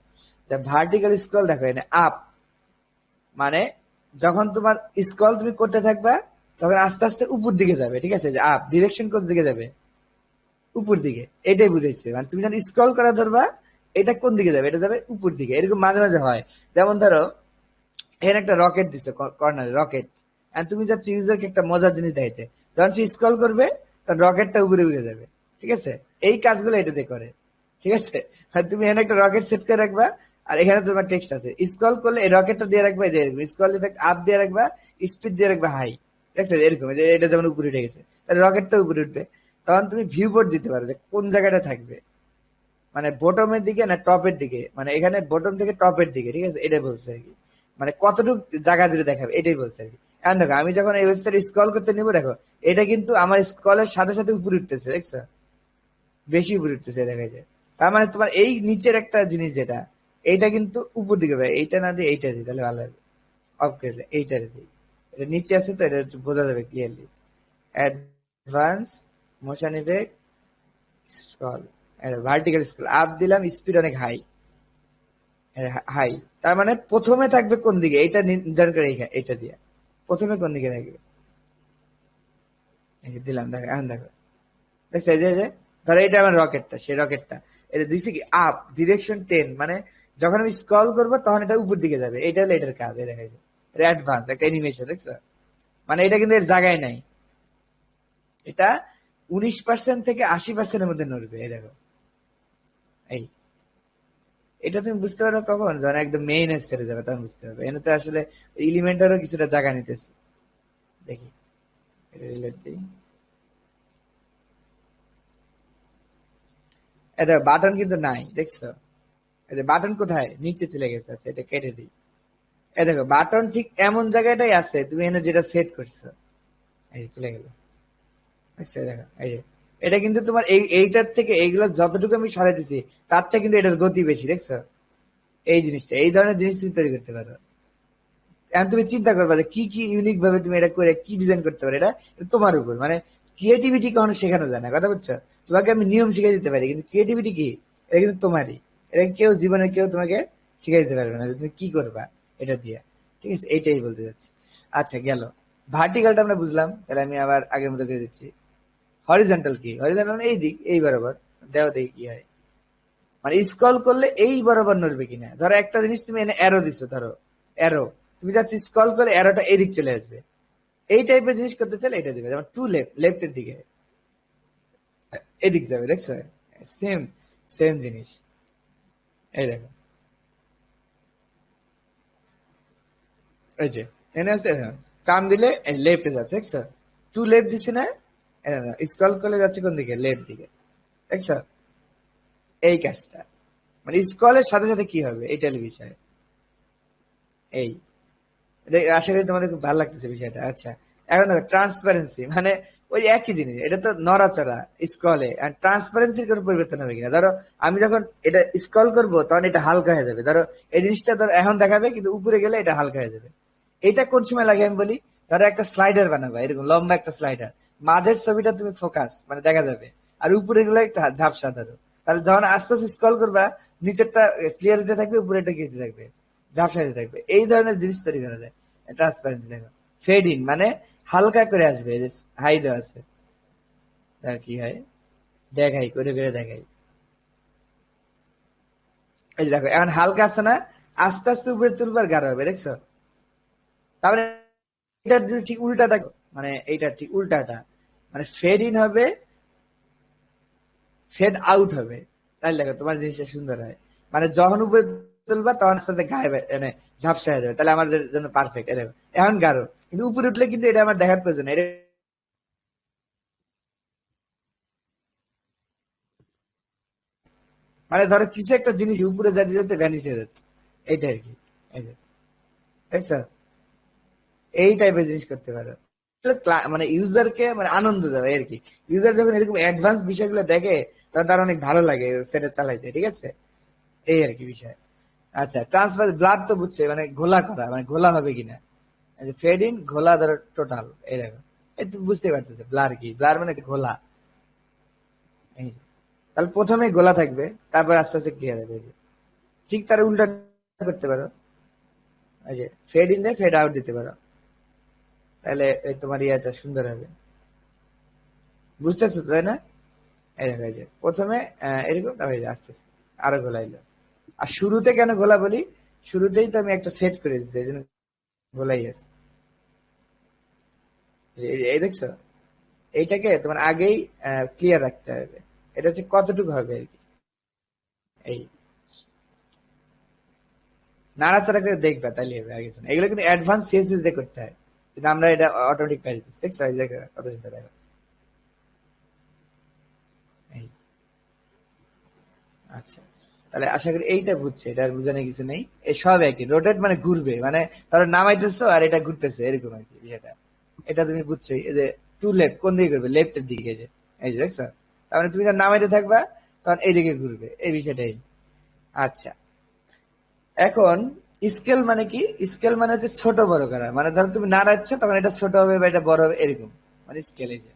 ভার্টিক্যাল স্ক্রল দেখো, এটা আপ, মানে যখন তোমার স্ক্রল তুমি করতে থাকবা, তখন আস্তে আস্তে উপর দিকে যাবে, ঠিক আছে? যে আপ ডিরেকশন কোন দিকে যাবে, উপর দিকে, এটাই বুঝাইছে। মানে তুমি যখন স্ক্রল করা ধরবা, এটা কোন দিকে যাবে, এটা যাবে উপর দিকে। এরকম মাঝে মাঝে হয়, যেমন ধরো এখানে একটা রকেট দিছে, কর্নারে রকেট, আর তুমি যাচ্ছ ইউজারকে একটা মজার জিনিস দেখাইতে, যখন সে স্ক্রল করবে তখন রকেটটা উপরে উড়ে যাবে, ঠিক আছে? এই কাজগুলো এটাতে করে, ঠিক আছে? আর তুমি এখানে একটা রকেট সেট করে রাখবা, আর এখানে তোমার টেক্সট আছে, স্ক্রল করলে এই রকেটটা দিয়ে রাখবা, যে এরকম স্ক্রল ইফেক্ট আপ দিয়ে রাখবা, স্পিড দিয়ে রাখবা হাই, ঠিক আছে? এরকম, যে এটা যেমন উপরে উঠে গেছে, তাহলে রকেটটা উপরে উঠবে। তখন তুমি ভিউ বোর্ড দিতে পারো, যে কোন জায়গাটা থাকবে, মানে বটমের দিকে না টপের দিকে, মানে এখানে বটম থেকে টপের দিকে, ঠিক আছে? এটাই বলছে আর কি, মানে কতটুকু জায়গা জুড়ে দেখাবে, এটাই বলছে আর কি। এখন দেখো আমি যখন এই ওয়েবসাইট স্ক্রল করতে নিবো, দেখো এটা কিন্তু আমার স্ক্রলের সাথে সাথে উপরে উঠতেছে, দেখছো? বেশি উপরে উঠতেছে, দেখা যায়। তার মানে তোমার এই নিচের একটা জিনিস যেটা, এইটা কিন্তু উপর দিকে ভাই, এইটা না দিয়ে এইটা দিই, তাহলে ভালো হবে। অফ করে দিলে এইটা দিই, এটা নিচে আছে তো, এটা একটু বোঝা যাবে clearly. Advance motion effect scroll, vertical scroll up দিলাম, স্পিড অনেক হাই, হাই। তার মানে প্রথমে থাকবে কোন দিকে, এটা নির্ধারণ করে এটা দিয়ে প্রথমে কোন দিকে থাকবে, এই যে দিলাম, দেখো এখন দেখো, দেখছো? এই যে ধরো এটা আমার রকেটটা, সেই রকেটটা এটা দিছি কি আপ ডিরেকশন 10, মানে যখন আমি স্ক্রল করবো তখন এটা উপর দিকে যাবে, এটা হলো এটার কাজ। এই দেখা যায়, এটা অ্যাডভান্স একটা অ্যানিমেশন, দেখছো? মানে এটা কিন্তু এর জায়গায় নাই, এটা 19% থেকে 80%-এর মধ্যে নড়বে, এই দেখো। এই এটা তুমি বুঝতে পারো কখন, যখন একদম মেইন ওয়েবসাইটে যাবে তখন বুঝতে পারবে। এনে তো আসলে এলিমেন্টারও কিছুটা জায়গা নিতেছে। দেখি, এটা রিলেট দিই। এই দেখো বাটন কিন্তু নাই, দেখছো? এই যে বাটন কোথায়, নিচে চলে গেছে। আচ্ছা, এটা কেটে দিই। এই দেখো বাটন ঠিক এমন জায়গাটাই আছে, তুমি এনে যেটা সেট করছো, এই যে চলে গেল, দেখছো? এই দেখো, এই যে এটা কিন্তু তোমার এইটার থেকে এইগুলা যতটুকু আমি সরাই দিছি, তার থেকে কিন্তু এটার গতি বেশি, দেখছো? এই জিনিসটা, এই ধরনের জিনিস তুমি তৈরি করতে পারো। এখন তুমি চিন্তা করবা যে কি কি ইউনিক ভাবে তুমি এটা করে কি ডিজাইন করতে পারো, এটা এটা তোমার উপর। মানে ক্রিয়েটিভিটি কখনো শেখানো যায় না, কথা বুঝছো? তোমাকে আমি নিয়ম শিখিয়ে দিতে পারি, কিন্তু ক্রিয়েটিভিটি কি, এটা কিন্তু তোমারই। এটা কেউ জীবনে কেউ তোমাকে শিখিয়ে দিতে পারবে না যে তুমি কি করবা এটা দিয়ে, ঠিক আছে? এইটাই বলতে যাচ্ছি। আচ্ছা, গেল। ভার্টিক্যালটা আমরা বুঝলাম, তাহলে আমি আবার আগের মতো করে দিচ্ছি। হরিজন্টাল কি? হরিজন্টাল মানে এই দিক, এই বরাবর। দেও দেখি কি হয়। মানে স্ক্রল করলে এই বরাবর নড়বে কিনা। ধরো একটা জিনিস তুমি এনে অ্যারো দিছো, ধরো অ্যারো, তুমি যাচ্ছ স্ক্রল করলে অ্যারোটা এদিক চলে আসবে। এই টাইপের জিনিস করতে চাইলে এটা দিবে, যেমন টু লেফট, লেফটের দিকে এদিক যাবে, দেখছো? সেম সেম জিনিস। এই দেখো, এই যে এনে আছে, কাম দিলে লেফটে যাচ্ছে, দেখছো? টু লেফট দিছি না? স্ক্রল করলে যাচ্ছে কোন দিকে? লেফট দিকে, দেখছো? এই কাজটা মানে স্ক্রলের সাথে সাথে কি হবে এইটা হলো বিষয়। এই আশা করি তোমাদের খুব ভালো লাগতেছে বিষয়টা। আচ্ছা, এখন দেখো ট্রান্সপারেন্সি মানে ওই একই জিনিস, এটা তো নড়াচড়া স্ক্রলে, আর ট্রান্সপারেন্সির কোনো পরিবর্তন হবে কিনা। ধরো আমি যখন এটা স্ক্রল করবো তখন এটা হালকা হয়ে যাবে, ধরো এই জিনিসটা ধরো এখন দেখাবে কিন্তু উপরে গেলে এটা হালকা হয়ে যাবে। এটা কোন সময় লাগে আমি বলি, ধরো একটা স্লাইডার বানাবা, এরকম লম্বা একটা স্লাইডার, মাঝের ছবিটা তুমি ফোকাস মানে দেখা যাবে, আর উপরে গুলো একটা ঝাপসা ধরো, তাহলে যখন আস্তে আস্তে স্ক্রল করবা নিচেরটা ক্লিয়ার দিতে থাকবে, উপরেটা গেছে থাকবে, ঝাপসা দিতে থাকবে। এই ধরনের জিনিস তৈরি করা যায় ট্রান্সপারেন্সি। দেখো ফেড ইন মানে হালকা করে আসবে, এই যে হাই দেওয়া আছে, দেখো কি হয়, দেখাই করে করে দেখাই। এই যে দেখো এখন হালকা আছে না, আস্তে আস্তে উপরে তুলবার গাঢ় হবে, দেখছো? তাহলে এটার যদি ঠিক উল্টাটা, মানে এইটার ঠিক উল্টাটা, মানে ফেড ইন হবে, ফেড আউট হবে। তাহলে দেখো তোমার জিনিসটা সুন্দর হয়, মানে যখন উপরে তুলবা তখন আস্তে আস্তে গায়ে মানে ঝাপসা হয়ে যাবে, তাহলে আমাদের জন্য পারফেক্ট। দেখো এখন গাঢ়, কিন্তু উপরে উঠলে কিন্তু এটা আমার দেখার প্রয়োজন, এটা মানে ধরো কিছু একটা জিনিস উপরে যেতে যেতে ভ্যানিশ হয়ে যাচ্ছে, এইটা আর কি। এই যে দেখছো, এই টাইপের জিনিস করতে পারো। মানে ইউজারকে মানে আনন্দ দেবে আর কি। ইউজার যখন এরকম অ্যাডভান্স বিষয়গুলো দেখে তখন তার অনেক ভালো লাগে ওয়েবসাইটে চালাইতে, ঠিক আছে? এই আর কি বিষয়। আচ্ছা, ট্রান্সফার ব্লাড তো বুঝছে, মানে ঘোলা করা, মানে ঘোলা হবে কিনা। ফেড ইন ঘোলা, ধরো টোটাল, এই দেখো, এই তুমি বুঝতে পারতেছে ব্লার কি। ব্লার মানে ঘোলা। এই যে। তাহলে প্রথমে গোলা থাকবে, তারপর আস্তে আস্তে ক্লিয়ার হবে। এই যে। ঠিক তার উল্টা করতে পারো, এই যে ফেড ইন দিয়ে ফেড আউট দিতে পারো, তাহলে এই তোমার ইয়েটা সুন্দর হবে। বুঝতেছো তো, তাই না? এই দেখো, এই যে প্রথমে এরকম, তারপর এই যে আস্তে আস্তে আরো গোলাইলো। আর শুরুতে কেন গোলা বলি, শুরুতেই তো আমি একটা সেট করে দিচ্ছি, এই জন্য গোলাই আছে। এই দেখছো, এইটাকে তোমার আগেই ক্লিয়ার রাখতে হবে। এটা হচ্ছে কতটুকু হবে আর কি। এই নাড়াচাড়া করে দেখবা, তাইলে হবে, আগে শোনো। এগুলো কিন্তু অ্যাডভান্স সিএসএস দিয়ে করতে হয়, কিন্তু আমরা এটা অটোমেটিক পাই দিচ্ছি, দেখছো? এই দেখো কত চিন্তা, দেখো। এই আচ্ছা, তাহলে আশা করি এইটা বুঝছে, এটা আর বুঝানো কিছু নেই। এই সব একই, রোটেট মানে ঘুরবে, মানে ধরো নামাইতেছো আর এটা ঘুরতেছে, এরকম আর কি বিষয়টা। এটা তুমি বুঝছো। এই যে টু লেফট কোন দিকে ঘুরবে? লেফটের দিকে, এই যে দেখছো? তার মানে তুমি যখন নামাইতে থাকবা তখন এইদিকে ঘুরবে, এই বিষয়টাই। আচ্ছা, এখন স্কেল মানে কি? স্কেল মানে হচ্ছে ছোট বড় করা, মানে ধরো তুমি নাড়াচ্ছ তখন এটা ছোট হবে বা এটা বড় হবে, এরকম মানে স্কেল। এই যে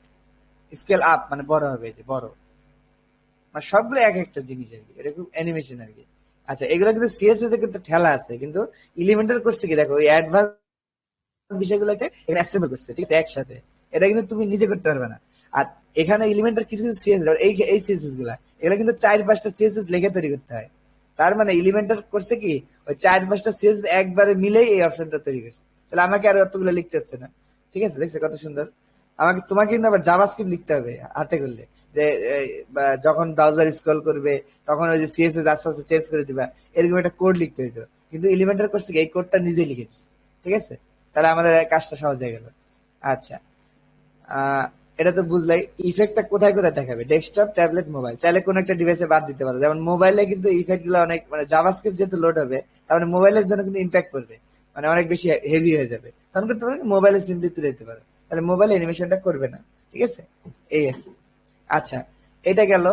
স্কেল আপ মানে বড় হবে, এই যে বড়, মানে সবগুলো এক একটা জিনিস আর কি, এরকম অ্যানিমেশন আর কি। আচ্ছা, এগুলো কিন্তু সিএসএস এর কিন্তু ঠেলা আছে, কিন্তু এলিমেন্টাল করছে কি, দেখো ওই অ্যাডভান্স বিষয়গুলোকে এখানে অ্যাসেম্বল করছে, ঠিক আছে, একসাথে। এটা কিন্তু তুমি নিজে করতে পারবে না। আর এখানে এলিমেন্টাল কিছু কিছু সিএসএস, এই সিএসএস গুলা, এগুলো কিন্তু 4-5টা সিএসএস লেগে তৈরি করতে হয়। তার মানে এলিমেন্টাল করছে কি, ওই 4-5টা সিএসএস একবারে মিলেই এই অপশনটা তৈরি করছে, তাহলে আমাকে আর অতগুলো লিখতে হচ্ছে না। ঠিক আছে, দেখছো কত সুন্দর। আমাকে তোমাকে কিন্তু আবার জাভাস্ক্রিপ্ট লিখতে হবে হাতে করলে, যে যখন ব্রাউজার স্ক্রল করবে তখন ওই যে সিএসএস আস্তে আস্তে চেঞ্জ করে দিবা, এরকম একটা কোড লিখতে হইতো। কিন্তু এলিমেন্টাল করছে কি, এই কোডটা নিজেই লিখে দিচ্ছে, ঠিক আছে? তাহলে আমাদের কাজটা সহজ হয়ে গেল। আচ্ছা, আহ এটা তো বুঝলাই। ইফেক্টটা কোথায় কোথায় দেখাবে? ডেস্কটপ, ট্যাবলেট, মোবাইল, চাইলে কোন একটা ডিভাইসে বাদ দিতে পারো। যেমন মোবাইলে কিন্তু ইফেক্ট গুলো অনেক, মানে জাভাস্ক্রিপ্ট যেহেতু লোড হবে, তার মানে মোবাইলের জন্য কিন্তু ইম্প্যাক্ট করবে, মানে অনেক বেশি হেভি হয়ে যাবে, তখন কিন্তু তুমি মোবাইলে সিম্পলি তুলে দিতে পারো, তাহলে মোবাইলে অ্যানিমেশনটা করবে না, ঠিক আছে? এই আর কি। আচ্ছা, এটা গেল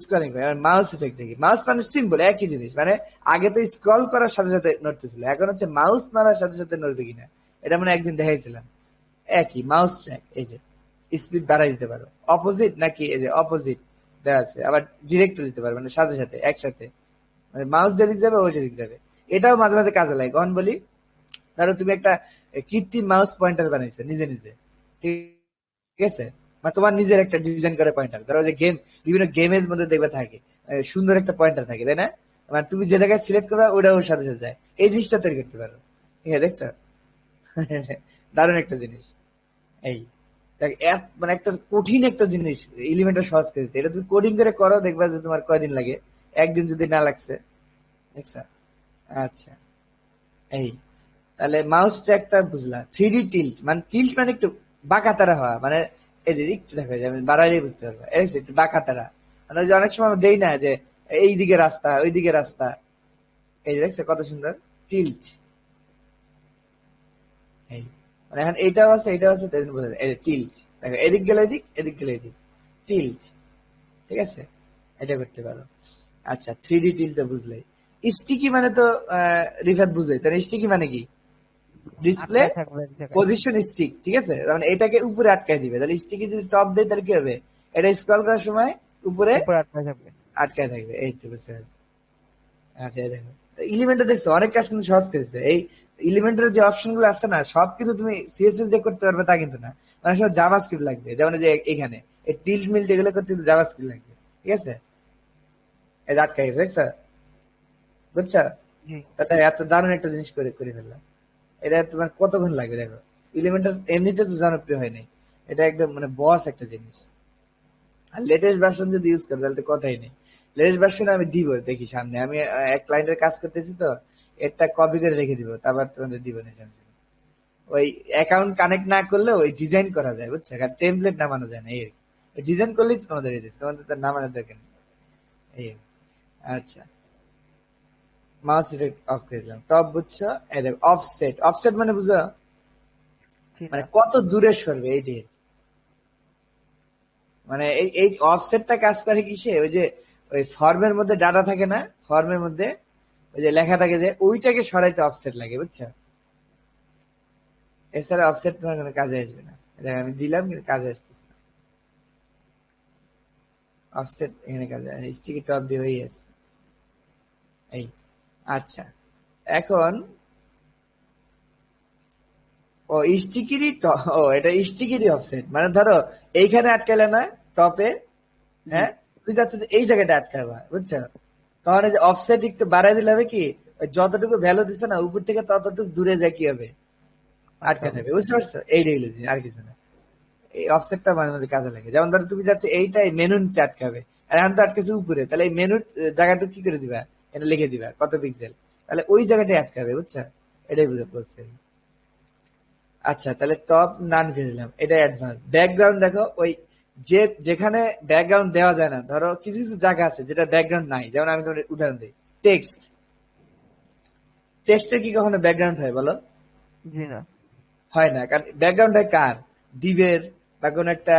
স্ক্রলিং। মাউস ইফেক্ট দেখি। মাউস মানে সিম্পল একই জিনিস, মানে আগে তো স্ক্রল করার সাথে সাথে নড়তেছিল, এখন হচ্ছে মাউস মারার সাথে সাথে নড়বে কিনা, এটা মানে একদিন দেখাইছিলাম। একই মাউস ট্র্যাক, এই যে স্পিড বাড়াই দিতে পারো, অপোজিট নাকি, এই যে অপোজিট দেওয়া আছে, আবার ডিরেক্ট দিতে পারো, মানে সাথে সাথে একসাথে, মানে মাউস যেদিক যাবে ওই সেদিক যাবে। এটাও মাঝে মাঝে কাজে লাগে, কখন বলি, ধরো তুমি একটা কৃত্রিম মাউস পয়েন্টার বানাইছো নিজে নিজে, ঠিক আছে? মানে তোমার নিজের একটা ডিজাইন করে পয়েন্টার, ধরো যে গেম, বিভিন্ন গেমের মধ্যে দেখবে থাকে সুন্দর একটা পয়েন্টার থাকে, তাই না? মানে তুমি যে জায়গায় সিলেক্ট করবে ওটা ওর সাথে সাথে যায়, এই জিনিসটা তৈরি করতে পারো। ঠিক আছে, দেখছো? দারুণ একটা জিনিস। এই দেখ, মানে একটা কঠিন একটা জিনিস এলিমেন্টটা সহজ করে দিতে, এটা তুমি কোডিং করে করো, দেখবা যে তোমার কয়দিন লাগে, একদিন যদি না লাগছে, দেখছা? আচ্ছা, এই তাহলে মাউস ট্র্যাকটা বুঝলা। 3D টিল্ট মানে, টিল্ট মানে একটু বাঁকা তারা হওয়া, মানে এই যে একটু দেখা যায়, আমি বাড়াইলেই বুঝতে পারবো, এই যে একটু বাঁকা তারা, মানে ওই যে অনেক সময় আমরা দেই না যে এই দিকে রাস্তা ওই দিকে রাস্তা, এই যে দেখছে কত সুন্দর টিল্ট। এই মানে এখন এইটাও আছে এটাও আছে, তাই জন্য বোঝা যায় এই যে টিল্ট, দেখো এদিক গেলে এদিক এদিক গেলে এদিক, টিল্ট। ঠিক আছে, এটা করতে পারো। আচ্ছা, 3D টিল্ট বুঝলে। স্টিকি মানে তো রিফাত বুঝলে, তাহলে স্টিকি মানে কি? ডিসপ্লে আটকায় থাকবে এক জায়গায়। পজিশন স্টিক, ঠিক আছে? মানে এটাকে উপরে আটকায় দিবে, তাহলে স্টিকে যদি টপ দেয় তাহলে কি হবে? এটা স্ক্রল করার সময় উপরে উপরে আটকায় থাকবে। আটকায় থাকবে, এই তো বুঝতে পারছি। আচ্ছা, এই দেখো এলিমেন্টে দেখছো অনেক কাজ কিন্তু সহজ করেছে। এই এলিমেন্টের যে অপশন গুলো আছে না, সব কিন্তু তুমি সিএসএস দিয়ে করতে পারবে তা কিন্তু না, মানে সব জাভাস্ক্রিপ্ট লাগবে, যেমন এই যে এখানে এই টিল্ট মিল্ট এগুলো করতে কিন্তু জাভাস্ক্রিপ্ট লাগবে, ঠিক আছে? এই যে আটকায় গেছে, দেখছো? বুঝছো? জি। তাহলে এত দারুণ একটা জিনিস করে করে ফেললাম। এটা তোমার কতক্ষণ লাগবে দেখো। এলিমেন্টার এমনিতে তো জনপ্রিয় হয়নি, এটা একদম মানে বস একটা জিনিস। আর লেটেস্ট ভার্সন যদি ইউজ করে তাহলে তো কথাই নেই। লেটেস্ট ভার্সন আমি দিব, দেখি সামনে আমি এক ক্লায়েন্টের কাজ করতেছি তো, এটা কপি করে রেখে দিব, তারপর তোমাদের দিব না সামনে। ওই অ্যাকাউন্ট কানেক্ট না করলে ওই ডিজাইন করা যায়, বুঝছো? আর টেমপ্লেট নামানো যায় না, এই ডিজাইন করলেই তো তোমাদের এই তোমাদের তার নামানোর দরকার নেই। এই আচ্ছা, মাউস ইফেক্ট অফ করে দিলাম, টপ বুঝছো? এই দেখো অফসেট, অফসেট মানে বুঝো, জি মানে না। কত দূরে সরবে এই দিয়ে। মানে এই এই অফসেটটা কাজ করে কিসে, ওই যে ওই ফর্মের মধ্যে ডাটা থাকে না, ফর্মের মধ্যে ওই যে লেখা থাকে যে ওইটাকে সরাইতে অফসেট লাগে, বুঝছো? এছাড়া অফসেট তোমার কোনো কাজে আসবে না। দেখ আমি দিলাম কিন্তু কাজে আসতেছে না, অফসেট এখানে কাজে স্টিকি টপ দিয়ে হয়ে আছে। এই আচ্ছা, এখন ও স্টিকিরই ও এটা স্টিকিরই অফসেট, মানে ধরো এইখানে আটকালে না টপে, জি। হ্যাঁ, তুমি চাচ্ছ যে এই জায়গাটা আটকাবা, বুঝছো? তখন এই যে অফসেট একটু বাড়াই দিলে হবে কি, ওই যতটুকু ভ্যালু দিচ্ছে না উপর থেকে ততটুকু দূরে যায় কি হবে, আটকে আটকাবে। থাকবে, বুঝতে পারছো? এইটাই হলো জিনিস, আর কিছু না। এই অফসেটটা মাঝে মাঝে কাজে লাগে, যেমন ধরো তুমি যাচ্ছ এইটাই মেনু নিচে আটকাবে, আর এখন তো আটকেছে উপরে, তাহলে এই মেনুর জায়গাটুকু কি করে দিবা, এটা লিখে দিবা কত পিক্সেল, তাহলে ওই জায়গাটাই আটকাবে, বুঝছো? এটাই বুঝে বলছে। আচ্ছা, তাহলে টপ নান করে দিলাম, এটা অ্যাডভান্স। ব্যাকগ্রাউন্ড দেখো, ওই যে যেখানে ব্যাকগ্রাউন্ড দেওয়া যায় না, ধরো কিছু কিছু জায়গা আছে যেটা ব্যাকগ্রাউন্ড নাই, যেমন আমি তোমার উদাহরণ দিই, টেক্সট, টেক্সটে কি কখনো ব্যাকগ্রাউন্ড হয় বলো? জি না। হয় না, কারণ ব্যাকগ্রাউন্ড হয় কার, ডিবের বা কোন একটা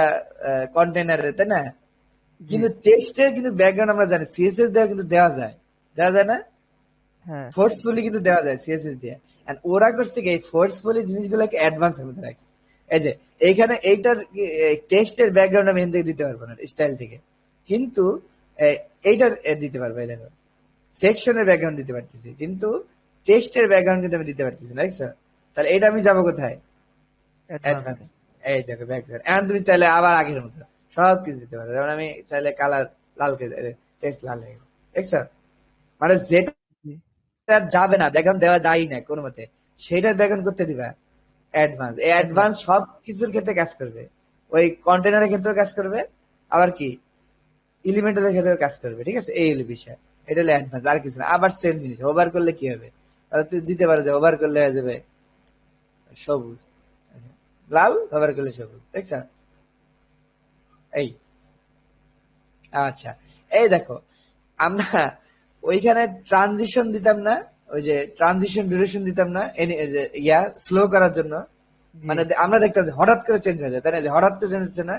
কন্টেনারের, তাই না? জি। কিন্তু টেক্সটের কিন্তু ব্যাকগ্রাউন্ড আমরা জানি সিএসএস দেওয়া কিন্তু দেওয়া যায়, দেওয়া যায় না? হ্যাঁ। ফোর্সফুলি কিন্তু দেওয়া যায় সিএসএস দিয়ে। এন্ড ওরা করছে কি, এই ফোর্সফুলি জিনিসগুলোকে অ্যাডভান্স এর মধ্যে রাখছে। এই যে এইখানে এইটার টেক্সটের ব্যাকগ্রাউন্ড আমি এখান থেকে দিতে পারবো না স্টাইল থেকে, কিন্তু এইটার দিতে পারবো। এই দেখো সেকশনের ব্যাকগ্রাউন্ড দিতে পারতেছি, কিন্তু টেক্সটের ব্যাকগ্রাউন্ড কিন্তু আমি দিতে পারতেছি না, দেখছো? তাহলে এটা আমি যাবো কোথায়? অ্যাডভান্স। অ্যাডভান্সে। এই দেখো ব্যাকগ্রাউন্ড, এখন তুমি চাইলে আবার আগের মতো সব কিছু দিতে পারো, যেমন আমি চাইলে কালার লাল করে, টেক্সট লাল হয়ে গেল, দেখছো? মানে যেটা জি। যাবে না, ব্যাকগ্রাউন্ড দেওয়া যায় না কোনো মতে, সেটার ব্যাকগ্রাউন্ড করতে দিবা অ্যাডভান্স। এই অ্যাডভান্স অ্যাডভান্স। সব কিছুর ক্ষেত্রে কাজ করবে, ওই কন্টেনারের ক্ষেত্রেও কাজ করবে, আবার কি এলিমেন্টারের ক্ষেত্রেও কাজ করবে, ঠিক আছে? এই হলো বিষয়, এটা হলো অ্যাডভান্স, আর কিছু না। আবার সেম জিনিস ওভার করলে কি হবে, তাহলে তুই দিতে পারো যে ওভার করলে হয়ে যাবে সবুজ, লাল, ওভার করলে সবুজ, দেখছ? এই আচ্ছা, এই দেখো আমরা ওইখানে ট্রানজিশন দিতাম না, ওই যে ট্রানজিশন ডিউরেশন দিতাম না, ইয়া স্লো করার জন্য, জি। মানে আমরা দেখতাম যে হঠাৎ করে চেঞ্জ হয়ে যায়, তাই না? যে হঠাৎ করে চেঞ্জ হচ্ছে না,